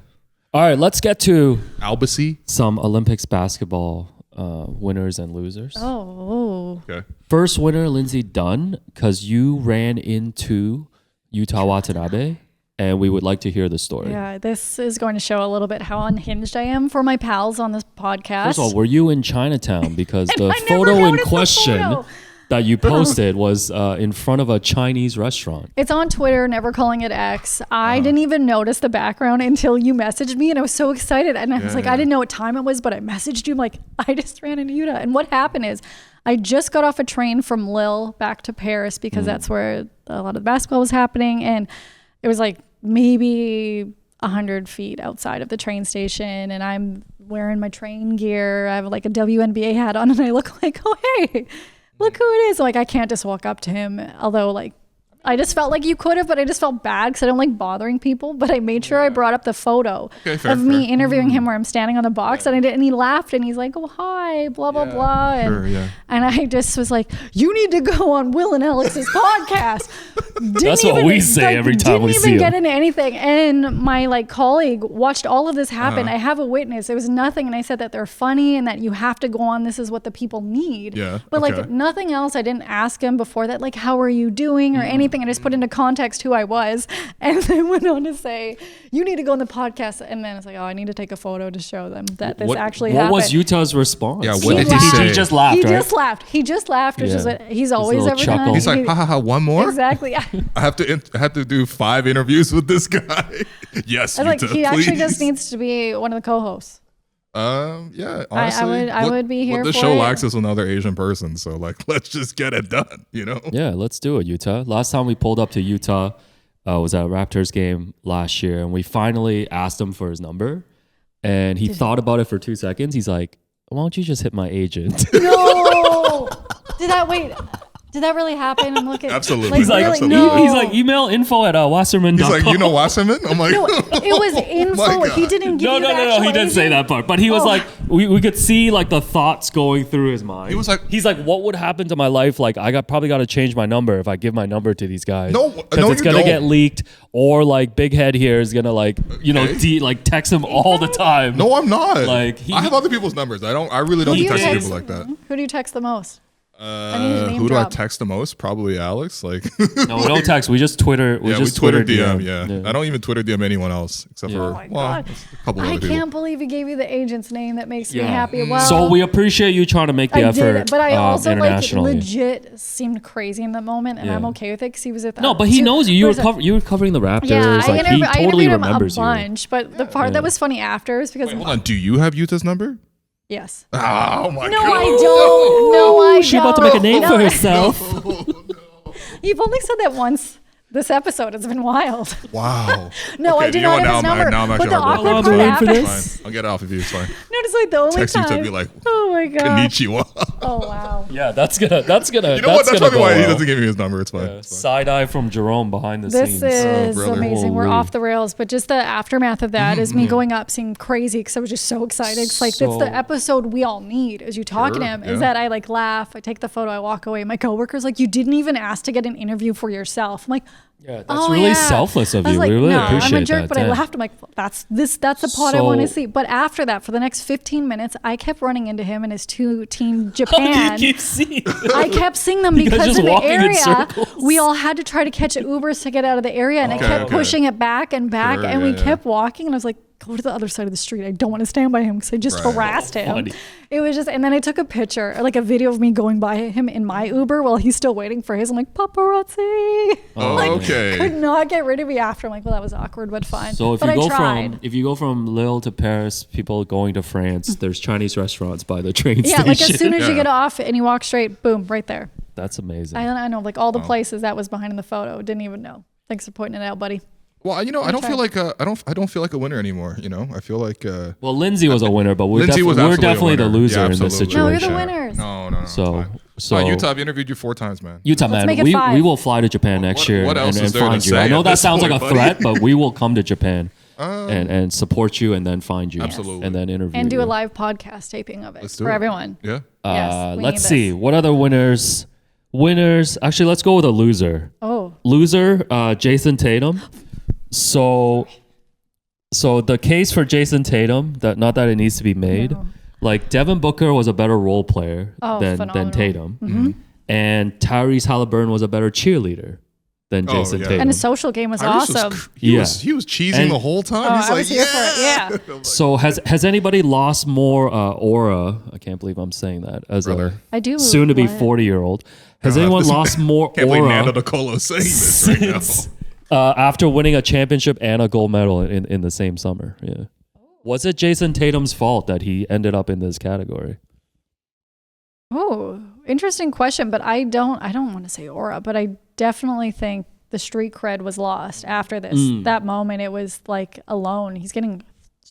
All right, let's get to Albasi. some Olympics basketball winners and losers. Oh. Okay. First winner, Lindsay Dunn, because you ran into Yuta Watanabe, and we would like to hear the story. Yeah, this is going to show a little bit how unhinged I am for my pals on this podcast. First of all, were you in Chinatown? Because the I never photo in noticed the question photo. that you posted was in front of a Chinese restaurant. It's on Twitter, never calling it X. I didn't even notice the background until you messaged me, and I was so excited. And I was like, I didn't know what time it was, but I messaged you. I'm like, I just ran into Yuta. And what happened is I just got off a train from Lille back to Paris because that's where a lot of the basketball was happening. And it was like maybe 100 feet outside of the train station. And I'm wearing my train gear. I have like a WNBA hat on, and I look like, oh, hey. Look who it is. Like, I can't just walk up to him. Although, like, I just felt like you could have, but I just felt bad because I don't like bothering people. But I made sure I brought up the photo of me interviewing him where I'm standing on the box. And he laughed and he's like, oh, hi, blah, blah, blah. And I just was like, you need to go on Will and Alex's podcast. That's what we say every time we see Didn't even get him. into anything. And my colleague watched all of this happen. I have a witness. It was nothing. And I said that they're funny and that you have to go on. This is what the people need. Yeah. But like nothing else. I didn't ask him before that, like, how are you doing or anything. I just put into context who I was and then went on to say, you need to go on the podcast. And then it's like, oh, I need to take a photo to show them that this actually happened. What was Utah's response? Yeah, what did he say? He just laughed, He right? just laughed, which is what he's always little every chuckle. time. He's like, ha ha ha, one more? Exactly. I have to do 5 interviews with this guy. Yes, I was like, Yuta, he actually please. just needs to be one of the co-hosts. Yeah, honestly, I would be here What the for show it. lacks is another Asian person. So like, let's just get it done. Yeah, let's do it, Utah. Last time we pulled up to Utah was at a Raptors game last year, and we finally asked him for his number, and he thought about it for 2 seconds. He's like, "Why don't you just hit my agent?" No. Did that really happen? I'm looking. Absolutely. Like, He's like, really? absolutely. No. he's like, email info@wasserman.com. He's like, you know Wasserman? I'm like, No, it was info. God. He didn't give No, you the he actual didn't say agent? that part. But he was Oh. like, we could see like the thoughts going through his mind. He was like- he's like, what would happen to my life? Like, probably got to change my number if I give my number to these guys. No, because it's you gonna don't. get leaked, or like Big Head here is gonna like, text him all the time. no, I'm not. Like, I have other people's numbers. I really don't Who do you text text? people like that. Who do you text the most? Who do I text the most? Probably Alex. Like, No, we don't text. We just Twitter. We Twitter DM. Yeah. I don't even Twitter DM anyone else except for Oh my God. a couple of I other people. can't believe he gave you the agent's name. That makes me happy. Well, So we appreciate you trying to make the I effort. did, but I also like internationally. legit seemed crazy in the moment, and I'm okay with it because he was at the No, but he knows you. You were covering the Raptors. Yeah, like, he I totally interviewed him remembers a bunch. But the part that was funny after is because Hold on. Do you have Yuta's number? yes. Oh my No, God. I don't. No, I don't. She's about to make a name for herself. You've only said that once. This episode has been wild. Wow. No, Okay, I do you know not what? have his number. Now I'm actually but the heartbroken. awkward It's part for after. this. Fine. I'll get it off of you. It's fine. No, it's like the only Text time. you to be like, oh my God. Konnichiwa. Oh wow. Yeah, that's gonna. You know what? That's probably why he doesn't give me his number. It's fine. It's fine. Side eye from Jerome behind the This scenes. is brother. amazing. We're Holy. off the rails, but just the aftermath of that is me going up, seeing crazy because I was just so excited. It's like that's So- the episode we all need as you talking to Sure, him. yeah. Is that I like laugh, I take the photo, I walk away. My coworker's like, you didn't even ask to get an interview for yourself. I'm like, Yeah, that's oh, really yeah. selfless of I was you. like, We really no, appreciate I'm a jerk, that. but I Damn. laughed. I'm like, that's the pod I want to So- see. But after that, for the next 15 minutes, I kept running into him and his two team How do you Japan. keep seeing? I kept seeing them You guys because just in the walking in area, circles? we all had to try to catch Ubers to get out of the area, and I Okay, kept okay. pushing it back and back, Sure, and yeah, we yeah. kept walking, and I was like, go to the other side of the street. I don't want to stand by him because I just Right. harassed him. Funny. It was just, and then I took a picture, like a video of me going by him in my Uber while he's still waiting for his. I'm like, paparazzi. Oh, Like, okay. could not get rid of me after. I'm like, well, that was awkward, but fine. So but I tried. if you go from Lille to Paris, people going to France, there's Chinese restaurants by the train Yeah, station. like as soon as you Yeah. get off and you walk straight, boom, right there. That's amazing. I know, like all the places that was behind in the photo. Didn't even know. Thanks for pointing it out, buddy. Well, I don't feel like I don't feel like a winner anymore. You know, I feel like Well, Lindsay was a winner, but we're Lindsay was definitely absolutely a the winner. loser Yeah, in this absolutely. No, situation. you're the winners. No. So- it's fine. so- Utah, I've interviewed you 4 times, man. Utah, man, make it we 5. will fly to Japan next year what else and is there to find you. say I know at that this sounds like a point, threat, buddy? but we will come to Japan and support you and then find you. Absolutely. And then interview And do you. a live podcast taping of it Let's do for it. everyone. Yeah. Yes, we Let's need see. this. What other winners? Actually, let's go with a loser. Oh, Loser, Jayson Tatum. So the case for Jayson Tatum, that not that it needs to be made, No. like Devin Booker was a better role player Oh, than phenomenal. Tatum, and Tyrese Halliburton was a better cheerleader than Oh, Jayson yeah. Tatum. and his social game was Tyrese awesome. he Yeah. was cheesing And- the whole time. Oh, He's I like, was here for it. Yeah. So has anybody lost more aura? I can't believe I'm saying that as Brother. I do. soon to be what? 40-year-old. Has God, anyone this- lost more Can't believe Nando aura DiColo is saying this right now. since, after winning a championship and a gold medal in the same summer? Yeah. Was it Jayson Tatum's fault that he ended up in this category? Oh, interesting question, but I don't want to say aura, but I definitely think the street cred was lost after this. That moment, it was like alone. He's getting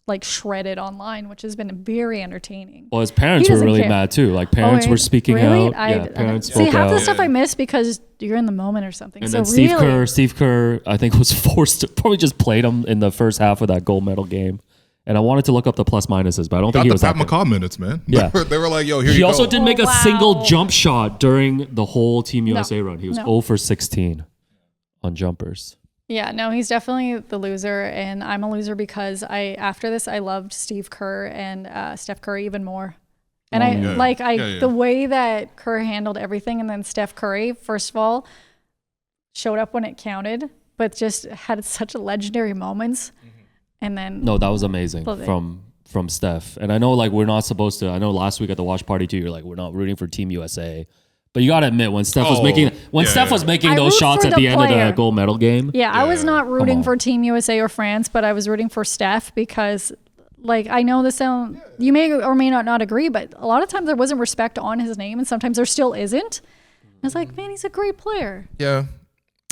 like shredded online, which has been very entertaining. Well, his parents He were doesn't really care. mad too. Like parents were speaking really? out. Yeah, parents see, spoke half the out. stuff I miss because you're in the moment or something. And so then really, Steve Kerr, I think was forced to probably just played him in the first half of that gold medal game. And I wanted to look up the plus minuses, but I don't think Got he the was Pat that good. McCaw minutes, man. Yeah. They were like, yo, here He you also go. didn't make a wow. single jump shot during the whole Team USA run. He was No. 0 for 16 on jumpers. yeah, no, he's definitely the loser, and I'm a loser because after this I loved Steve Kerr and Steph Curry even more. And Yeah. the way that Kerr handled everything, and then Steph Curry, first of all, showed up when it counted, but just had such legendary moments. And then No, that was amazing Love it. from Steph. And I know like we're not supposed to. I know last week at the watch party too, you're like we're not rooting for Team USA. But you gotta admit when Steph was making I those root shots for at the the end of player. the gold medal game. Yeah, I was not rooting on. for Team USA or France, but I was rooting for Steph because, like, I know this sound, you may or may not agree, but a lot of times there wasn't respect on his name, and sometimes there still isn't. I was like, man, he's a great player. Yeah.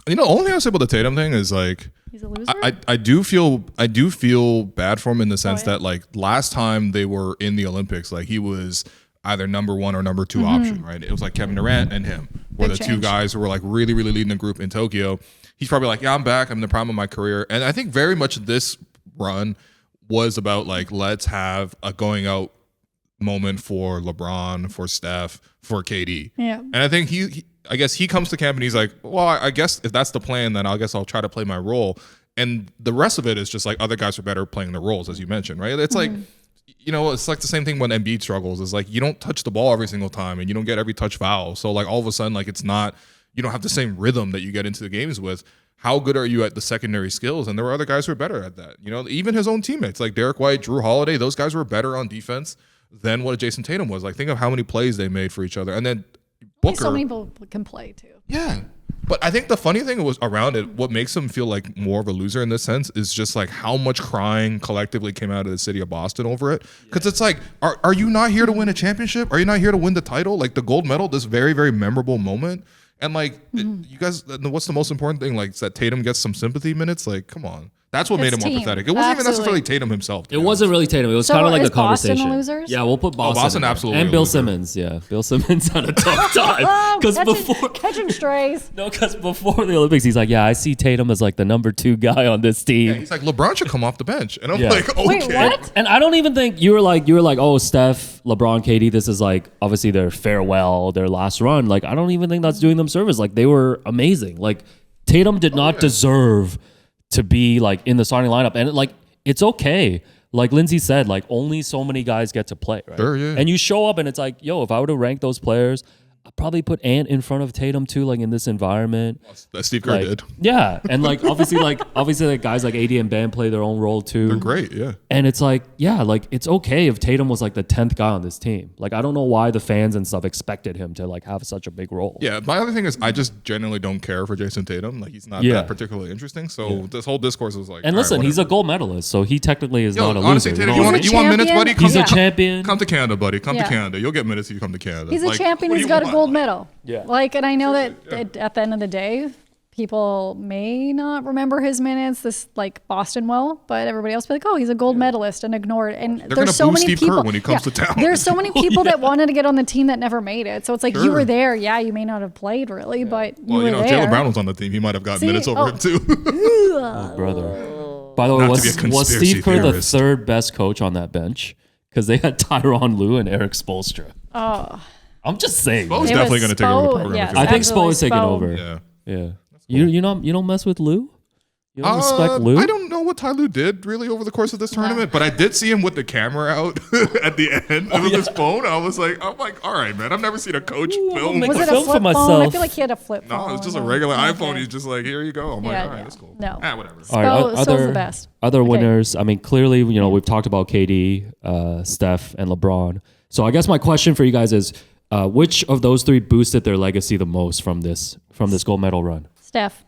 You know, the only thing I'll say about the Tatum thing is like, He's a loser. I do feel bad for him in the sense yeah. that like last time they were in the Olympics, like he was either number 1 or number 2 option, right? It was like Kevin Durant and him were Big the two change. guys who were like really, really leading the group in Tokyo. He's probably like, yeah, I'm back. I'm in the prime of my career. And I think very much this run was about like, let's have a going out moment for LeBron, for Steph, for KD. Yeah. And I think I guess he comes to camp and he's like, well, I guess if that's the plan, then I guess I'll try to play my role. And the rest of it is just like other guys are better playing their roles, as you mentioned, right? It's like you know, it's like the same thing when Embiid struggles. It's like you don't touch the ball every single time and you don't get every touch foul. So like all of a sudden, like it's not, you don't have the same rhythm that you get into the games with. How good are you at the secondary skills? And there were other guys who were better at that. You know, even his own teammates like Derek White, Drew Holiday, those guys were better on defense than what Jayson Tatum was. Like think of how many plays they made for each other. And then Booker. So many people can play too. Yeah. But I think the funny thing was around it, what makes him feel like more of a loser in this sense is just like how much crying collectively came out of the city of Boston over it. Because it's like, are you not here to win a championship? Are you not here to win the title? Like the gold medal, this very, very memorable moment. And like, you guys, what's the most important thing? Like, is that Tatum gets some sympathy minutes? Like, come on. That's what made him more pathetic. It wasn't even necessarily Tatum himself. It wasn't really Tatum. It was kind of like a conversation. Boston the losers? Yeah, we'll put Boston. Boston absolutely. And Bill Simmons. Yeah, Bill Simmons had a tough time. Catching strays. No, because before the Olympics, he's like, yeah, I see Tatum as like the number 2 guy on this team. Yeah, he's like, LeBron should come off the bench. And I'm like, okay. Wait, what? And I don't even think you were like, oh, Steph, LeBron, KD, this is like obviously their farewell, their last run. Like, I don't even think that's doing them service. Like, they were amazing. Like, Tatum did not deserve to be like in the starting lineup, and like it's okay. Like Lindsay said, like only so many guys get to play, right? Sure, yeah. And you show up, and it's like, yo, if I were to rank those players, I'd probably put Ant in front of Tatum too, like in this environment. That Steve Kerr did. Yeah, and like obviously like guys like AD and Bam play their own role too. They're great, yeah. And it's like, yeah, like it's okay if Tatum was like the 10th guy on this team. Like I don't know why the fans and stuff expected him to like have such a big role. Yeah, my other thing is I just genuinely don't care for Jayson Tatum. Like he's not that particularly interesting. So this whole discourse was like, and listen, he's a gold medalist, so he technically is not a honestly, loser. Tatum, you want minutes, buddy? He's a champion. Come to Canada, buddy. Come to Canada. You'll get minutes if you come to Canada. He's a champion. He's got a gold medal. Yeah. Like, and I know that at the end of the day, people may not remember his minutes, this like Boston will, but everybody else will be like, oh, he's a gold medalist and ignored. And there's so many people Kerr when he comes to town. There's so many people that wanted to get on the team that never made it. So it's like you were there. Yeah, you may not have played really, but you were there. Jaylen Brown was on the team. He might have gotten minutes over him too. Oh, brother. By the way, was Steve Kerr the 3rd best coach on that bench? Because they had Tyronn Lue and Eric Spoelstra. Oh. I'm just saying. Spo's definitely going to take over the program. Yes, I think Spo is taking over. Yeah. Cool. You don't mess with Lue? You don't respect Lue? I don't know what Ty Lue did really over the course of this tournament, but I did see him with the camera out at the end with his phone. I'm like, all right, man. I've never seen a coach film. Was it a flip phone? I feel like he had a flip phone. No, it was just a regular iPhone. He's just like, here you go. I'm like, all right, that's cool. No. Whatever. All right, Spo's the best. Other winners. I mean, clearly, we've talked about KD, Steph, and LeBron. So I guess my question for you guys is, which of those 3 boosted their legacy the most from this gold medal run? Steph.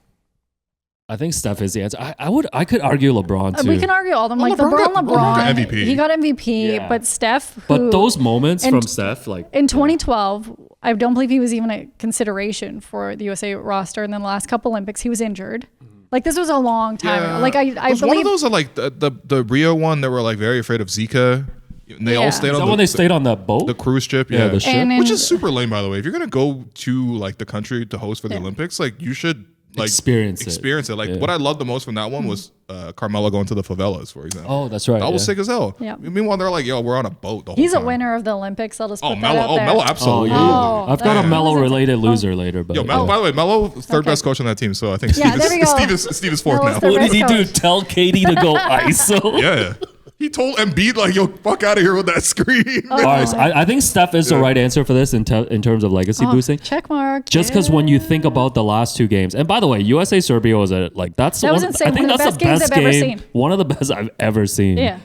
I think Steph is the answer. I could argue LeBron too. We can argue all of them. Like LeBron got MVP. He got MVP, but Steph. But those moments from Steph, like in 2012, I don't believe he was even a consideration for the USA roster. And then the last couple Olympics, he was injured. Like this was a long time ago. Like I believe one of those are like the Rio one. They were like very afraid of Zika. And they all stayed on when they stayed on that boat, the cruise ship, the ship, which is super lame, by the way. If you're gonna go to like the country to host for the Olympics, like you should like experience it. Like what I loved the most from that one was Carmelo going to the favelas, for example. Oh, that's right. That was sick as hell. Yeah. Meanwhile, they're like, yo, we're on a boat the whole He's time. a winner of the Olympics. I'll just put that out there. Melo, absolutely. I've got a Melo-related loser later. But by the way, Melo, 3rd best coach on that team, so I think Steve is 4th now. What did he do? Tell KD to go ISO? Yeah. He told Embiid, like, yo, fuck out of here with that screen. All right, so I think Steph is the right answer for this in terms of legacy boosting. Check mark. Just because when you think about the last 2 games, and by the way, USA Serbia was I think that's the best game. One of the best I've ever seen. Yeah.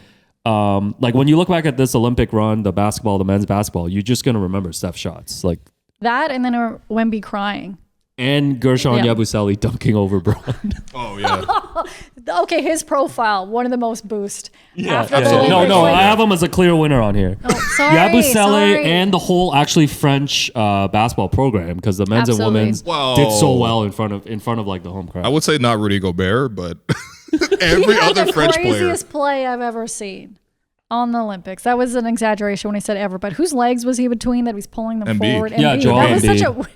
Like when you look back at this Olympic run, the men's basketball, you're just gonna remember Steph's shots, like that, and then Wemby crying. And Guerschon Yabusele dunking over Braun. Oh, yeah. Okay, his profile, one of the most boost. No, I have him as a clear winner on here. Oh, sorry, Yabusele and the whole actually French basketball program, because the men's and women's did so well in front of like the home crowd. I would say not Rudy Gobert, but every other French player. The craziest play I've ever seen on the Olympics. That was an exaggeration when I said ever, but whose legs was he between that he's pulling them forward? Yeah, Joel That was Embiid. such a...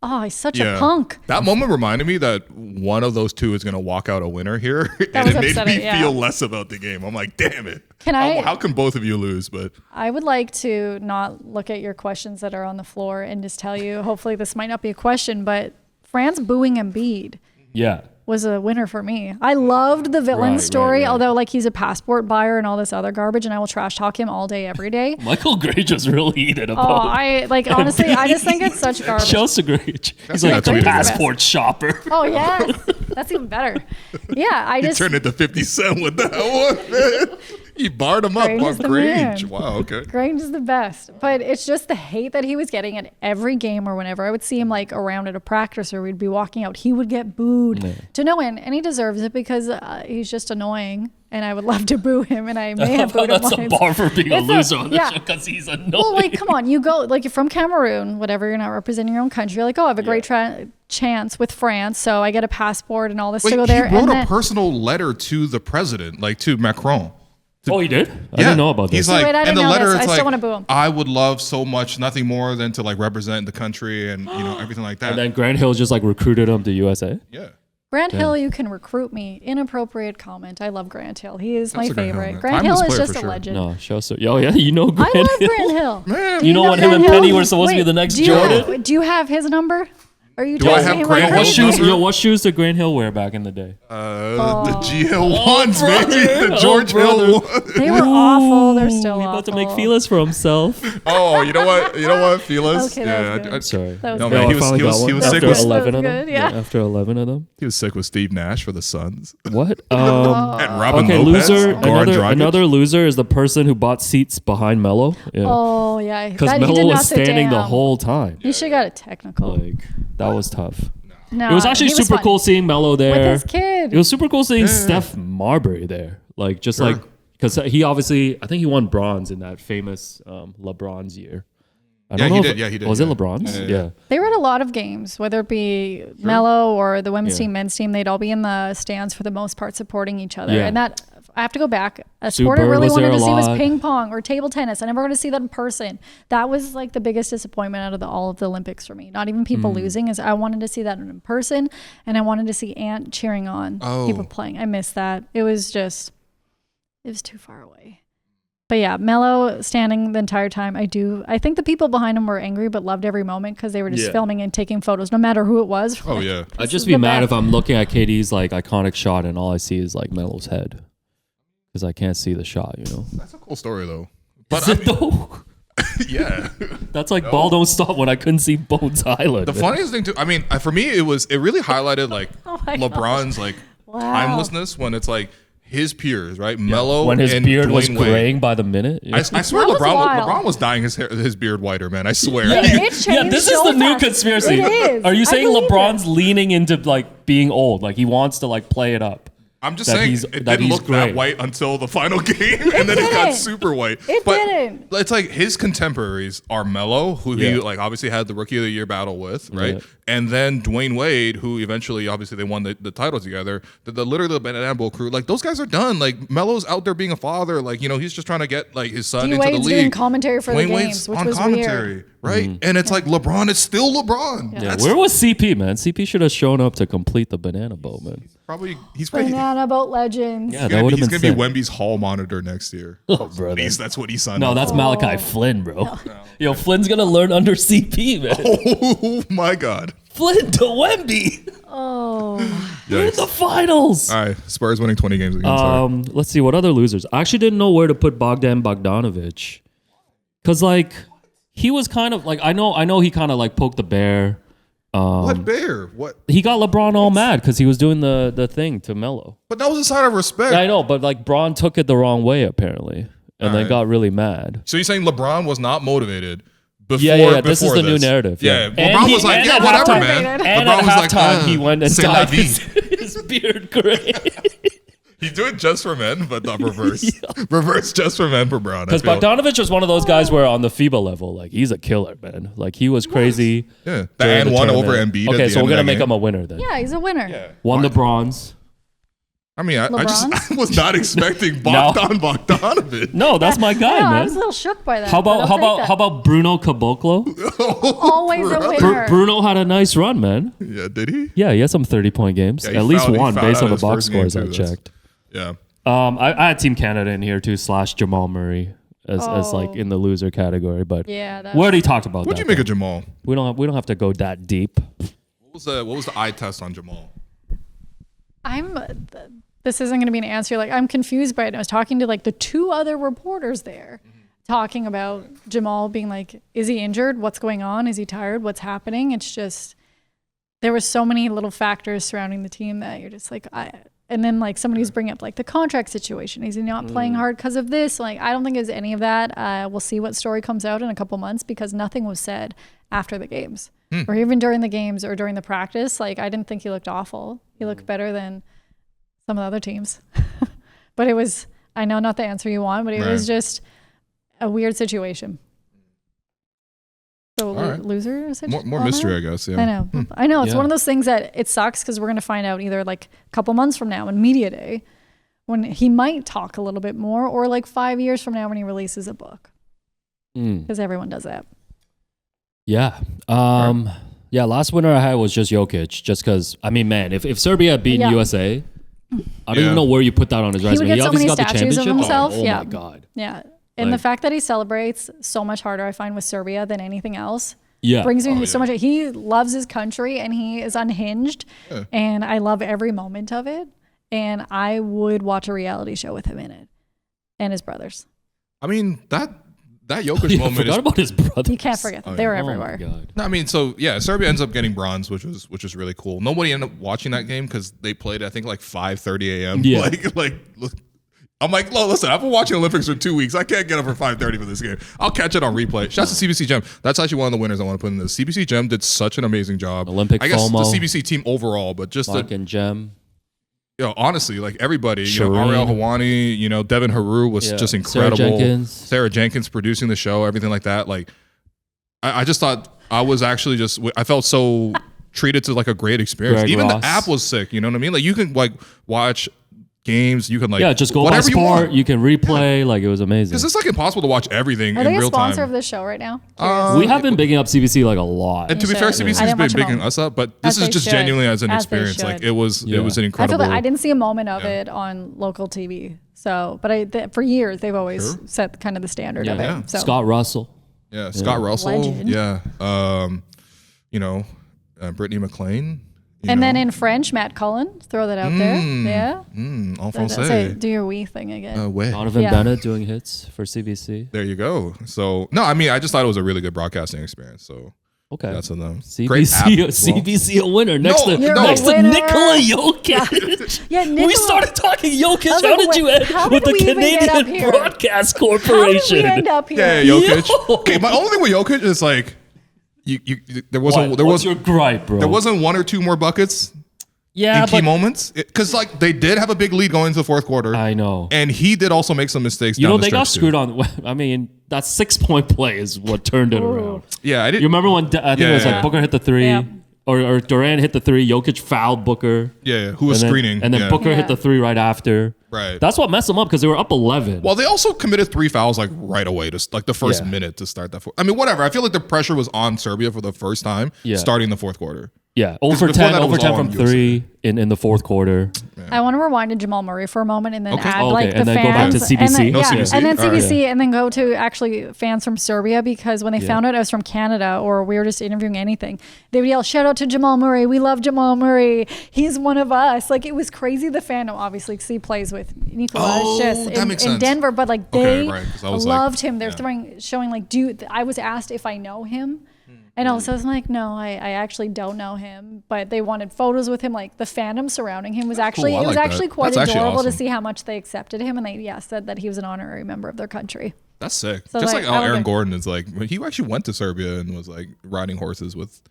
Oh, he's such a punk. That moment reminded me that one of those 2 is going to walk out a winner here. And it made me feel less about the game. I'm like, damn it. How can both of you lose? But I would like to not look at your questions that are on the floor and just tell you, hopefully this might not be a question, but France booing Embiid. Yeah. was a winner for me. I loved the villain story, right. although like he's a passport buyer and all this other garbage, and I will trash talk him all day, every day. Michael Grage was really heated about I like honestly, I just think it's such garbage. Chelsea Grage. He's Yeah, like that's a weird. passport shopper. Oh yeah, that's even better. Yeah, I He just turned into 50 Cent with that one, man. He barred him up Grange on is the Grange. man. Wow, okay. Grange is the best, but it's just the hate that he was getting at every game or whenever I would see him like around at a practice or we'd be walking out, he would get booed to no end, and he deserves it because he's just annoying, and I would love to boo him, and I may have booed him That's a once. bar for being a It's loser on the yeah. show because he's annoying. Well, like, come on, you go like you're from Cameroon, whatever. You're not representing your own country. You're like, oh, I have a great chance with France, so I get a passport and all this Wait, to go he there. wrote And a then, personal letter to the president, like to Macron. Oh, he did? I didn't know about this. He's like, Wait, I in didn't the know letter, this. I it's still like, wanna boo him. I would love so much, nothing more than to like represent the country and everything like that. And then Grant Hill just like recruited him to USA. Yeah. Grant Hill, you can recruit me. Inappropriate comment. I love Grant Hill. He is That's my a good favorite. man. Grant Hill Timeless is player just for a sure. legend. No, show so. Oh, yeah, you know Grant I love Hill. Grant Hill. Man, You know when him and Penny were supposed to be the next Jordan? Do you have his number? Are you Do I texting have him Grant right Hill's now? number? What shoes did Grant Hill wear back in the day? the GL ones, brother. baby. The George brother. Hill ones. They were awful. They're still He's awful. about to make Felix for himself. Oh, you know what? You know what, Felix? Okay, that was good. Sorry. That was No, good. man, I he was- finally he got was- one he was after sick with- 11 That of was them. good, yeah. After 11 of them. He was sick with Steve Nash for the Suns. What? And Robin Okay, Lopez. loser. Goran Dragic. Another loser is the person who bought seats behind Melo. Yeah. Oh, yeah. Because That- he Melo did was not sit standing the down. whole time. He should have got a technical. Like that was tough. No, It was actually he super fun. cool seeing Melo there. With his kid. It was super cool seeing Steph Marbury there. Like just like because he obviously I think he won bronze in that famous LeBron's year. I Yeah, don't he know did. if- Yeah, he did. Was Yeah. it LeBron's? Yeah. They were at a lot of games, whether it be Mello or the women's team, men's team. They'd all be in the stands for the most part, supporting each other. Yeah. And that I have to go back. A Sue sport I Bird really was there wanted to a see was lot. ping pong or table tennis. I never got to see that in person. That was like the biggest disappointment out of all of the Olympics for me. Not even people losing, is I wanted to see that in person, and I wanted to see Ant cheering on people playing. I missed that. It was too far away. But yeah, Mello standing the entire time. I think the people behind him were angry but loved every moment because they were just filming and taking photos, no matter who it was. Oh, yeah. I'd This just is be the mad best. if I'm looking at KD's like iconic shot and all I see is like Melo's head. Because I can't see the shot, you know. That's a cool story, though. But Is it though? yeah. That's like ball don't stop when I couldn't see Bones Island. The man. funniest thing, too, I mean, for me, it really highlighted like Oh my God. LeBron's like Wow. timelessness when it's like his peers, right? Melo when his and beard was Dwayne Wade. graying by the minute. Yeah. I swear That was wild. LeBron was dyeing his beard whiter, man. I swear. It changed Yeah, this is so the new fast. conspiracy. It is. Are you I saying believe LeBron's leaning into like being old? Like he wants to like play it up? I'm just That saying he's- it that didn't he's look that great. white until the final game, and then it got didn't. super white. It but didn't. It's like his contemporaries are Melo, who he Yeah. like obviously had the Rookie of the Year battle with, right? Yeah. And then Dwayne Wade, who eventually obviously they won the title together. Literally the Banana Bowl crew, like those guys are done. Like Melo's out there being a father, like he's just trying to get like his son into the D-Wade's league. doing commentary for the Dwayne games, Wade's which on was commentary, weird. right? And it's like LeBron is still LeBron. Yeah, That's where was CP, man? CP should have shown up to complete the banana boat, man. he's Banana Boat Legends. Yeah, that would have he's been gonna be sick. Wemby's hall monitor next year. Oh, brother. Please, that's what he signed. No, up that's for. Malachi Flynn, bro. Yo, Flynn's gonna learn under CP, man. Oh my God. Flynn to Wemby. Oh. We're in the finals. All right, Spurs winning 20 games again. Sorry. Let's see what other losers. I actually didn't know where to put Bogdan Bogdanovic, cause like he was kind of like I know he kind of like poked the bear. What bear? What? He got LeBron all mad because he was doing the thing to Melo. But that was a sign of respect. I know, but like Braun took it the wrong way apparently, and then Alright. got really mad. So you're saying LeBron was not motivated before? Yeah. This is before the new narrative. Yeah, And LeBron was like, and yeah, at whatever, halftime- man. And LeBron at was like, halftime, he went and c'est la dyed vie. his beard gray. He's doing just for men, but the reverse. Reverse just for men for Brown. Because Bogdanovic was one of those guys where on the FIBA level, like he's a killer, man. Like he was crazy. Yeah, the during and the one over tournament. Embiid. at Okay, the so end we're of gonna that make game. him a winner then. Yeah, he's a winner. Yeah. Won the bronze. I mean, I LeBron? was not expecting No. Bogdanovic. No, that's my guy, I was a man. little shook by that. How but about I'll take that. how about Bruno Caboclo? always a winner? Bruno had a nice run, man. Yeah, did he? Yeah, he had some 30-point games. Yeah, he At least fouled- he one fouled based out on the his box first game scores I too, that's- checked. Yeah. I had Team Canada in here too, / Jamal Murray as like in the loser category, but Yeah, that's we already talked about What'd that. you make though. of Jamal? We don't have to go that deep. What was the eye test on Jamal? This isn't going to be an answer. Like, I'm confused by it. And I was talking to like the two other reporters there, talking about Jamal being like, is he injured? What's going on? Is he tired? What's happening? It's just, there were so many little factors surrounding the team that you're just like, and then like somebody's bringing up like the contract situation. Is he not playing hard because of this? Like, I don't think it's any of that. We'll see what story comes out in a couple months because nothing was said after the games or even during the games or during the practice. Like, I didn't think he looked awful. He looked better than some of the other teams. But it was, I know not the answer you want, but it was just a weird situation. So loser is it? More mystery, I guess. Yeah. I know. I know. It's one of those things that it sucks because we're going to find out either like a couple months from now in media day when he might talk a little bit more, or like 5 years from now when he releases a book. Because everyone does that. Yeah. Yeah. Last winner I had was just Jokic, just because, I mean, man, if Serbia had beaten USA, I don't even know where you put that on his resume. He would get so many statues of himself. Oh my God. Yeah. And the fact that he celebrates so much harder, I find, with Serbia than anything else, Yeah. Brings me so much. He loves his country and he is unhinged. Yeah. And I love every moment of it. And I would watch a reality show with him in it and his brothers. I mean, that Jokic moment. Forgot about his brothers. You can't forget them. They were everywhere. Oh my God. No, I mean, so yeah, Serbia ends up getting bronze, which was really cool. Nobody ended up watching that game because they played, I think, like 5:30 a.m. Yeah. Like I'm like, listen, I've been watching Olympics for 2 weeks. I can't get up for 5:30 for this game. I'll catch it on replay. Shouts to CBC Gem. That's actually one of the winners I want to put in this. CBC Gem did such an amazing job. Olympic I guess FOMO. the CBC team overall, but just Mark and Gem. Honestly, like everybody, Ariel Hawani, Devin Haru was just incredible. Sarah Jenkins producing the show, everything like that. Like, I just thought I was actually I felt so treated to like a great experience. Greg Even Ross. the app was sick. You know what I mean? Like you can like watch games. You can like just go by whatever sport. you You can replay. Like it was amazing. Because it's like impossible to watch everything Are in they a real time. sponsor of this show right now? We have been bigging up CBC like a lot. And to be fair, CBC has been bigging us up, but this is just genuinely as an experience. should. Like it was an incredible. I feel that I didn't see a moment of it on local TV. So, but for years they've always set kind of the standard of it. Yeah. So. Scott Russell. Yeah, Scott Russell. Legend. Yeah. Brittany McLean. And then in French, Matt Cullen. Throw that out there. Yeah. En français. Do your wee thing again. Donovan Bennett doing hits for CBC. There you go. So, no, I mean, I just thought it was a really good broadcasting experience. So, okay. That's on them. CBC a winner next to Nikola Jokic. Nicola. We started talking Jokic. How did you end with the Canadian Broadcast Corporation? How did we end up here? Yeah, Jokic. Okay, my only thing with Jokic is like, What's your gripe, bro? There wasn't one or two more buckets. Yeah, in key moments, because like they did have a big lead going into the fourth quarter. I know, and he did also make some mistakes. They got screwed on. I mean, that 6-point play is what turned it around. Yeah, I didn't. You remember when I think it was like Booker hit the three, or Durant hit the three. Jokic fouled Booker. Yeah, who was screening, and then Booker hit the three right after. Right, that's what messed them up because they were up 11. Well, they also committed 3 fouls like right away, just like the first minute to start that. I mean, whatever. I feel like the pressure was on Serbia for the first time starting the fourth quarter. Yeah, over 10 from three in the fourth quarter. Yeah. I want to rewind to Jamal Murray for a moment and then add the and then fans. Go back to CBC. CBC. And then CBC and then go to actually fans from Serbia because when they found out I was from Canada or we were just interviewing anything, they would yell, "Shout out to Jamal Murray. We love Jamal Murray. He's one of us." Like it was crazy. The fandom, obviously, because he plays with Nikola in Denver, but like they loved him. They're showing like, dude, I was asked if I know him. And also, I was like, no, I actually don't know him. But they wanted photos with him. Like the fandom surrounding him was actually quite adorable to see how much they accepted him. And they said that he was an honourary member of their country. That's sick. So just like how Aaron Gordon is like, he actually went to Serbia and was like riding horses with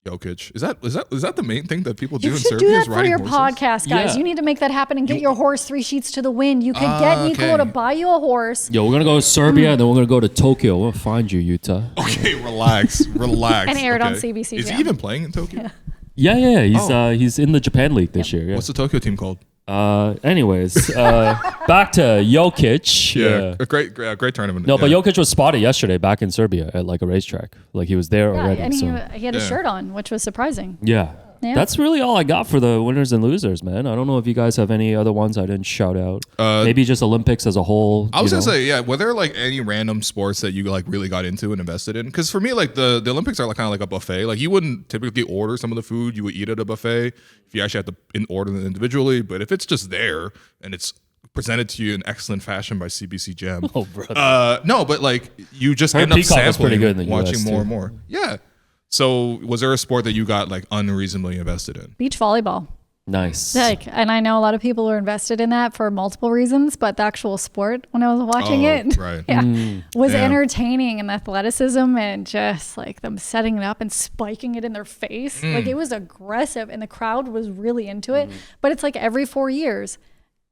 Jokic. Is that the main thing that people do in Serbia? You should do that for your podcast, guys. You need to make that happen and get your horse 3 sheets to the wind. You can get Nikola to buy you a horse. Yo, we're gonna go to Serbia and then we're gonna go to Tokyo. We'll find you, Utah. Okay, relax. And air it on CBC. Is he even playing in Tokyo? Yeah. He's in the Japan League this year. Yeah. What's the Tokyo team called? Anyways, back to Jokic. Yeah, a great tournament. No, but Jokic was spotted yesterday back in Serbia at like a racetrack. Like he was there already. And he had a shirt on, which was surprising. Yeah. That's really all I got for the winners and losers, man. I don't know if you guys have any other ones I didn't shout out. Maybe just Olympics as a whole. I was gonna say, yeah. Were there like any random sports that you like really got into and invested in? Because for me, like the Olympics are like kind of like a buffet. Like you wouldn't typically order some of the food you would eat at a buffet if you actually had to order them individually. But if it's just there and it's presented to you in excellent fashion by CBC Gem, no, but like you just end up sampling, watching more and more. Yeah. So was there a sport that you got like unreasonably invested in? Beach volleyball. Nice. And I know a lot of people are invested in that for multiple reasons, but the actual sport, when I was watching it, was entertaining, and the athleticism and just like them setting it up and spiking it in their face. Like it was aggressive, and the crowd was really into it. But it's like every 4 years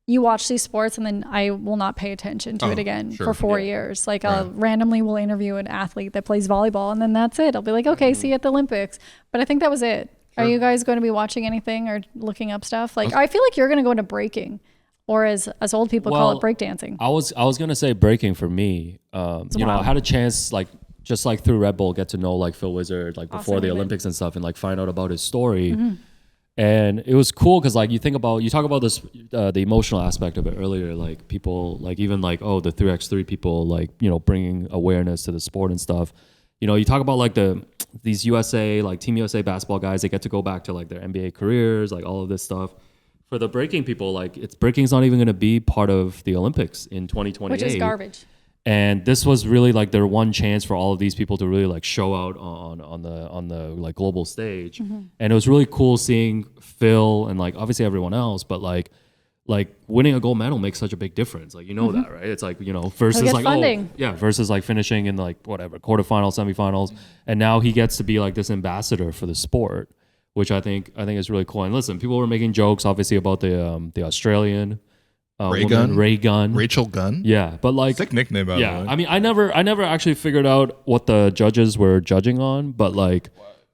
you watch these sports, and then I will not pay attention to it again for 4 years. Like I'll randomly will interview an athlete that plays volleyball, and then that's it. I'll be like, okay, see you at the Olympics. But I think that was it. Sure. Are you guys going to be watching anything or looking up stuff? Like I feel like you're going to go into breaking, or as old people call it, breakdancing. I was going to say breaking for me. You know, I had a chance just through Red Bull get to know like Phil Wizard like before the Olympics and stuff, and like find out about his story. And it was cool because like you talk about this the emotional aspect of it earlier, like people like even like the 3x3 people like bringing awareness to the sport and stuff. You talk about like these USA like Team USA basketball guys, they get to go back to like their NBA careers, like all of this stuff. For the breaking people, like breaking's not even going to be part of the Olympics in 2028, which is garbage. And this was really like their one chance for all of these people to really like show out on the like global stage. And it was really cool seeing Phil and like obviously everyone else, but like winning a gold medal makes such a big difference. Like, that, right? It's like, versus like, funding. Versus like finishing in like whatever, quarterfinals, semifinals. And now he gets to be like this ambassador for the sport, which I think is really cool. And listen, people were making jokes obviously about the Australian Ray Gunn. Rachel Gunn? Yeah, but like sick nickname by the way. I mean, I never actually figured out what the judges were judging on, but like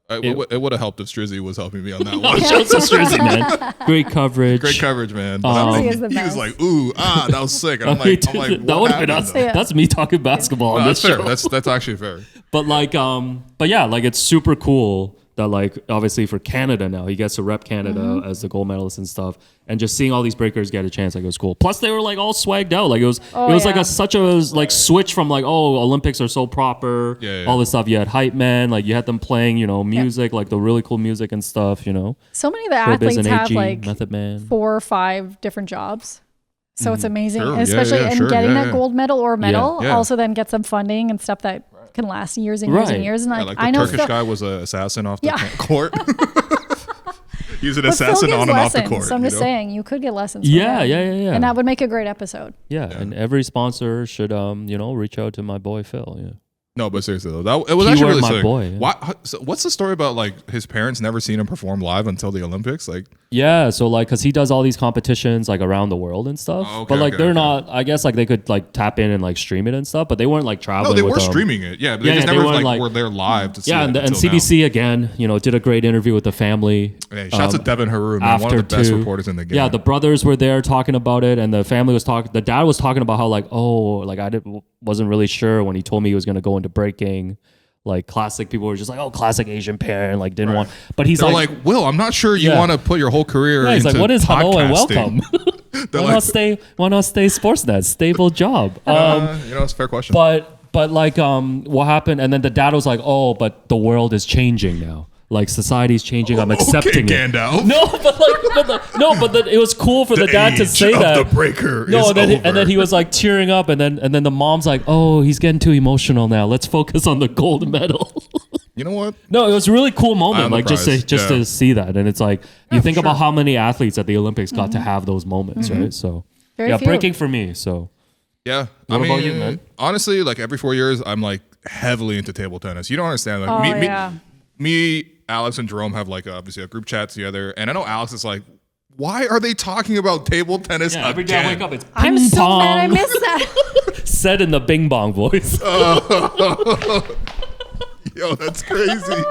it would have helped if Strizzy was helping me on that one. Shout out to Strizzy, man. Great coverage, man. He was like, "Ooh, that was sick." And I'm like, that would have been us. That's me talking basketball. No, that's fair. That's actually fair. But like, but yeah, like it's super cool that like obviously for Canada now he gets to rep Canada as the gold medalist and stuff, and just seeing all these breakers get a chance, like it was cool. Plus they were like all swagged out, like it was like such a switch from like Olympics are so proper, all this stuff. You had hype man, like you had them playing music, like the really cool music and stuff. So many of the athletes have like Method Man. 4 or 5 different jobs. So it's amazing, especially getting that gold medal or medal also then gets them funding and stuff that can last years and years and years. And like I know Turkish guy was an assassin off the court. He's an assassin on and off the court. So I'm just saying, you could get lessons. Yeah. And that would make a great episode. Yeah, and every sponsor should reach out to my boy Phil. Yeah. No, but seriously though, it was actually really sick. Boy, so what's the story about like his parents never seen him perform live until the Olympics? Like, so like because he does all these competitions like around the world and stuff, but like they're not. I guess like they could like tap in and like stream it and stuff, but they weren't like traveling. No, they were streaming it. Yeah, but they just never were there live to see. Yeah, and CBC again, did a great interview with the family. Hey, shouts to Devin Haroon, man, one of the best reporters in the game. Yeah, the brothers were there talking about it, and the family was talking. The dad was talking about how like wasn't really sure when he told me he was going to go into breaking. Like classic people were just like, classic Asian parent, like didn't want, but he's like, Will, I'm not sure you want to put your whole career into like, what is podcasting. Hello and welcome? Why not stay Sportsnet? Stable job. It's a fair question. But like, what happened? And then the dad was like, but the world is changing now. Like society's changing. I'm accepting it. Gandalf. But it was cool for the dad to say that. The breaker and then he was like tearing up, and then the mom's like, he's getting too emotional now. Let's focus on the gold medal. You know what? No, it was a really cool moment, like just to see that, and it's like you think about how many athletes at the Olympics got to have those moments, right? So Very few. Breaking for me. So yeah, what about you, man? Honestly, like every 4 years, I'm like heavily into table tennis. You don't understand, like me, Alex and Jerome have like obviously a group chat together, and I know Alex is like, why are they talking about table tennis again? Every day I wake up, it's ping I'm pong. so mad I missed that. Said in the bing bong voice. Yo, that's crazy.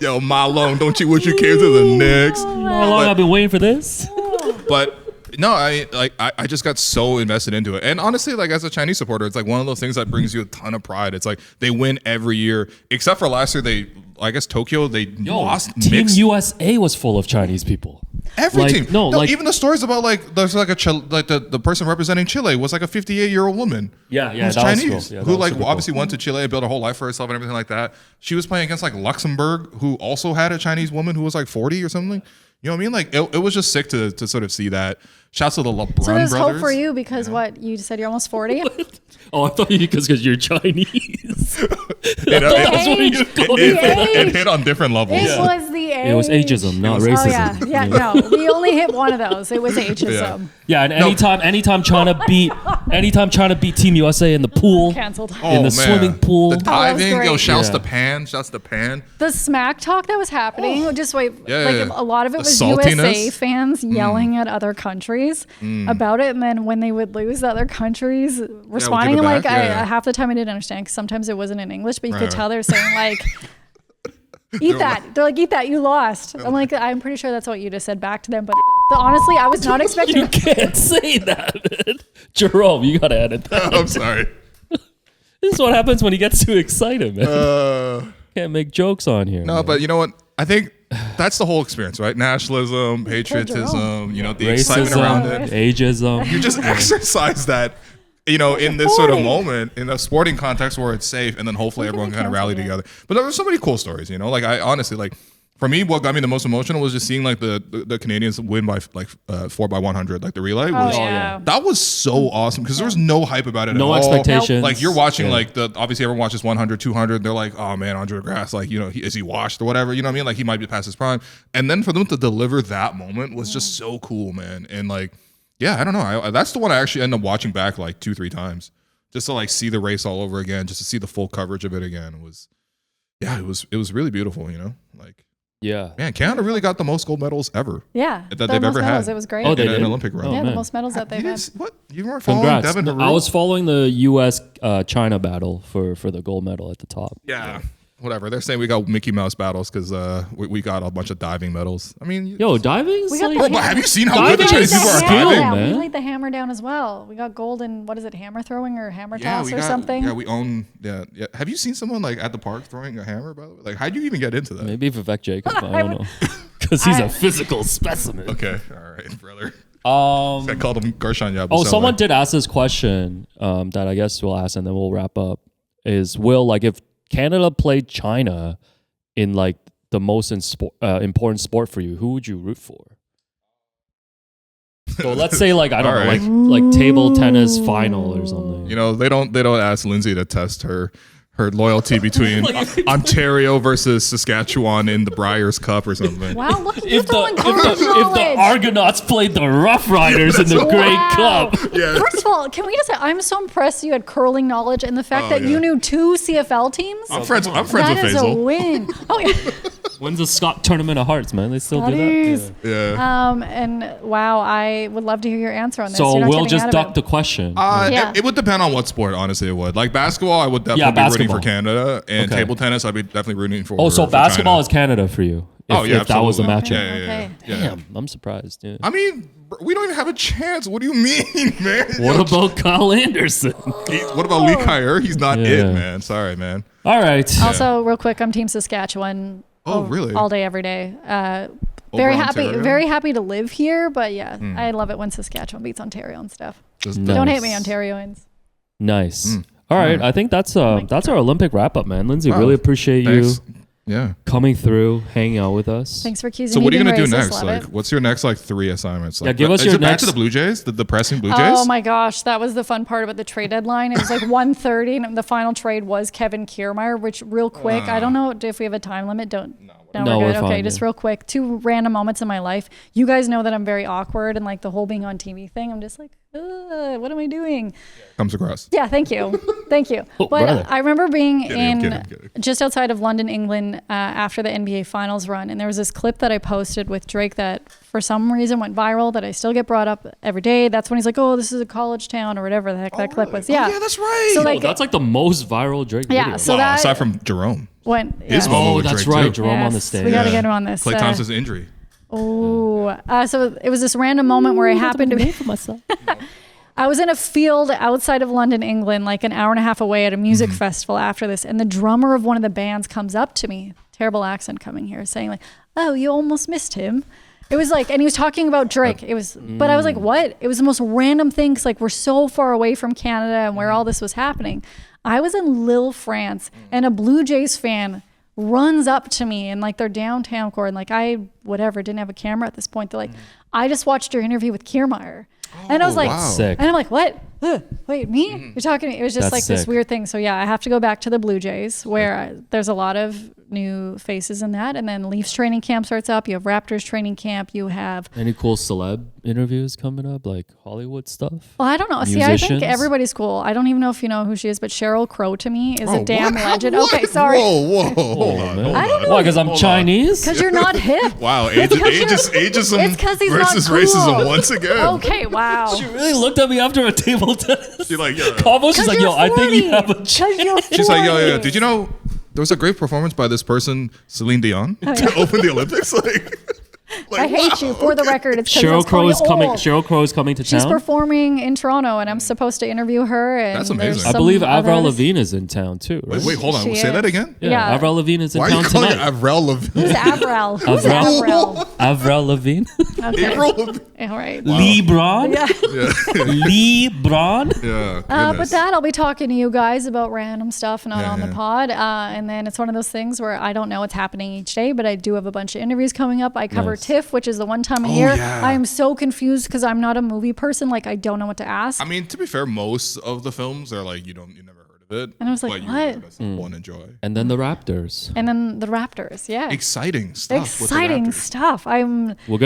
Yo, Malone, don't you wish you came to the Knicks? How long I've been waiting for this? But no, I just got so invested into it. And honestly, like as a Chinese supporter, it's like one of those things that brings you a ton of pride. It's like they win every year, except for last year they I guess Tokyo, they lost Team mixed. USA was full of Chinese people. Every Like, team. no, like- even the stories about like there's like the person representing Chile was like a 58-year-old woman. Yeah, Who's that was Chinese, cool. Yeah, that who was like super obviously cool. went to Chile, built a whole life for herself and everything like that. She was playing against like Luxembourg, who also had a Chinese woman who was like 40 or something. You know what I mean? Like it was just sick to sort of see that. Shouts to the LeBron So there's brothers. hope for you because what you said you're almost 40. Oh, I thought because you're Chinese. It hit on different levels. It was the age. It was ageism, not racism. Oh yeah, no, we only hit one of those. It was ageism. Yeah, and anytime China beat Team USA in the pool, Canceled. in the swimming pool. The diving, great. shouts Yeah. to Pan, shouts to Pan. The smack talk that was happening, just wait, Yeah. a lot of it The was saltiness. USA fans yelling at other countries about it, and then when they would lose, the other countries responding it like back. Yeah. half the time I didn't understand because sometimes it wasn't in English, but you could Right. tell they were saying like. Eat that. They're like, eat that. You lost. I'm like, I'm pretty sure that's what you just said back to them. But honestly, I was not expecting. You can't say that, man. Jerome, you gotta edit that. I'm sorry. This is what happens when he gets too excited, man. Can't make jokes on here. No, man. but you know what? I think that's the whole experience, right? Nationalism, patriotism, the excitement around it. ageism. You just exercise that, in this sort of moment, in a sporting context where it's safe, and then hopefully everyone can kind of rally together. But there were so many cool stories, like I honestly, like, for me, what got me the most emotional was just seeing like the Canadians win by like 4x100, like the relay. That was so awesome because there was no hype about it No at all. expectations. Like you're watching Yeah. like obviously everyone watches 100, 200. They're like, oh man, Andre Grass, like, is he washed or whatever? You know what I mean? Like he might be past his prime. And then for them to deliver that moment was just so cool, man. And like, yeah, I don't know. That's the one I actually end up watching back like 2-3 times just to like see the race all over again, just to see the full coverage of it again. It was really beautiful, like. Yeah. Man, Canada really got the most gold medals ever. Yeah. That the they've most ever medals. had. It was great. Oh, they in did? an Olympic run. Oh, yeah, the man. most medals that they've had. What? You weren't following Congrats. Devin Haroo? I was following the U.S. China battle for the gold medal at the top. Yeah. Whatever. They're saying we got Mickey Mouse battles because we got a bunch of diving medals. I mean, Yo, diving? We got but have you seen how good the diving Chinese is people are skill, diving? man. We laid the hammer down as well. We got gold in, what is it, hammer throwing or hammer toss or something? Yeah, we own. Yeah. Have you seen someone like at the park throwing a hammer? By the way, like, how'd you even get into that? Maybe Vivek Jacob. I don't know. Because he's a physical specimen. Okay, all right, brother. I called him Guerschon Yabusele. Oh, someone did ask this question that I guess we'll ask and then we'll wrap up. Is Will, like, if Canada played China in like the most important sport for you, who would you root for? So let's say like I don't know, Right. like table tennis final or something. They don't ask Lindsay to test her loyalty between Ontario versus Saskatchewan in the Briars Cup or something. Wow, look at you If throwing the college. Argonauts played the Rough Riders in the Grey Wow. Cup, Yeah. First of all, can we just say I'm so impressed you had curling knowledge and the fact that you knew 2 CFL teams. I'm friends That with is a Faisal. win. Oh yeah. when's the Scott Tournament of Hearts, man? They still do Buddies. that. Yeah. And wow, I would love to hear your answer on this. So You're not we'll getting just out of duck it. the question. Yeah. It would depend on what sport, honestly. It would. Like basketball, I would definitely be rooting for basketball. Canada, and Okay. table tennis, I'd be definitely rooting for. Oh, so for basketball China. is Canada for you? If that was the matchup. Yeah, Okay. Damn, I'm surprised. Yeah. I mean, we don't even have a chance. What do you mean, man? What about Kyle Anderson? What about Lee Kyer? He's not it, Yeah. man. Sorry, man. All right. Also, real quick, I'm Team Saskatchewan. Oh, really? All day, every day. Over Ontario? Very happy to live here. But yeah, I love it when Saskatchewan beats Ontario and stuff. Just No. Don't Nice. hate me, Ontarians. Nice. All right. I think that's our Olympic wrap up, man. Lindsay, Wow. really appreciate Thanks. you Yeah. coming through, hanging out with us. Thanks for accusing So me what are you of gonna being do racist. next? Love Like, it. what's your next 3 assignments? Like, give us is your it back next- to the Blue Jays, the depressing Blue Jays. Oh my gosh, that was the fun part about the trade deadline. It was like 1:30, and the final trade was Kevin Kiermaier. Which, real quick, I don't know if we have a time limit. No, we're we're good. Okay, fine, just yeah. real quick, 2 random moments in my life. You guys know that I'm very awkward, and like the whole being on TV thing, I'm just like, what am I doing? Comes across. Yeah, thank you. Thank you. Oh, But brother. I remember being I'm in kidding. just outside of London, England, after the NBA Finals run, and there was this clip that I posted with Drake that for some reason went viral that I still get brought up every day. That's when he's like, "Oh, this is a college town," or whatever the heck that clip was. Yeah, yeah, that's right. So Oh, like, that's like the most viral Drake Yeah, video. so Well, that aside from Jerome, when his moment with that's Drake, right. too. Jerome on the Yes, stage. we got to get him on this. Klay Thompson's injury. So it was this random moment where I happened to be. for myself. I was in a field outside of London, England, like an hour and a half away at a music festival after this, and the drummer of one of the bands comes up to me, terrible accent coming here, saying like, "Oh, you almost missed him." It was like, and he was talking about Drake. It was, but I was like, what? It was the most random thing because like we're so far away from Canada and where all this was happening. I was in Lille, France, and a Blue Jays fan runs up to me in like their downtown court, and like didn't have a camera at this point. They're like, I just watched your interview with Kiermaier. And I was like, Sick. and I'm like, what? Wait, me? You're talking to me? It was just That's like this sick. weird thing. So yeah, I have to go back to the Blue Jays where there's a lot of new faces in that. And then Leafs training camp starts up. You have Raptors training camp. You have... Any cool celeb interviews coming up, like Hollywood stuff? Well, I don't know. See, I think everybody's cool. I don't even know if you know who she is, but Sheryl Crow to me is a damn legend. What? Okay, sorry. Whoa, hold on. I don't know. Why? Because I'm Chinese? Because you're not hip. Wow, It's 'cause ageism it's 'cause he's not versus cool. racism once again. Okay, wow. She really looked at me after a table tennis. She's like, yeah. Combo, she's like, yo, I think you have a Because you're 40. She's like, yo, did you know there was a great performance by this person, Celine Dion, to open the Olympics? Like, I hate you. For the record, it's because Sheryl Crow is coming. old. Sheryl Crow is coming to She's town. performing in Toronto, and I'm supposed to interview her. And That's amazing. there's I some believe Avril others. Lavigne is in town too. Right? Wait, hold on. She Say that is. again? Yeah. Avril Lavigne is in Why are town you calling it tonight. Avril Lavigne? Who's Avril? Who's Avril? Avril? Avril Lavigne. Okay. April Lavigne? All right. LeBron. Yeah. LeBron. Yeah. But goodness. that I'll be talking to you guys about random stuff, not Yeah, on the yeah. pod. And then it's one of those things where I don't know what's happening each day, but I do have a bunch of interviews coming up. I cover Nice. TIFF, which is the one time a Oh, year. yeah. I am so confused because I'm not a movie person. Like I don't know what to ask. I mean, to be fair, most of the films are like you never heard of it. And I was like, but you what? nevertheless want to enjoy. And then the Raptors. And then the Raptors, yeah. Exciting stuff. with the Exciting Raptors. stuff. We're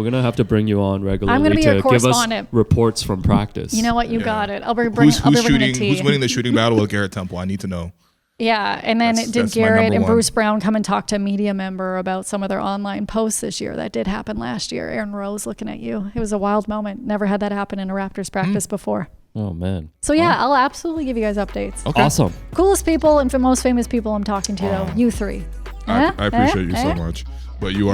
gonna have to bring you on regularly I'm gonna be your to give us correspondent. reports from practice. You know what? You Yeah. got it. I'll be Who's bringing shooting? the tea. Who's winning the shooting battle with Garrett Temple? I need to know. Yeah, and then That's- did that's my Garrett number and one. Bruce Brown come and talk to a media member about some of their online posts this year? That did happen last year. Aaron Rose looking at you. It was a wild moment. Never had that happen in a Raptors practice before. Oh man. So yeah, I'll absolutely give you guys updates. Okay. Awesome. Coolest people and most famous people I'm talking to though. You three. I Eh? appreciate you Eh? so Eh? much, but you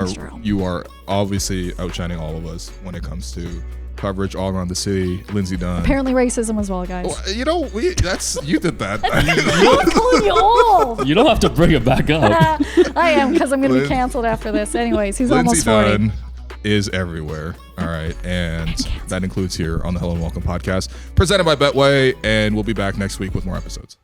are obviously outshining all of us when it comes to coverage all around the city. Lindsay Dunn. Apparently racism as well, guys. Well, you did that. I'm calling you old. You don't have to bring it back up. I am because I'm going to be canceled after this. Anyways, he's Lindsay almost 40. Dunn is everywhere. All right, and that includes here on the Hello and Welcome podcast, presented by Betway, and we'll be back next week with more episodes.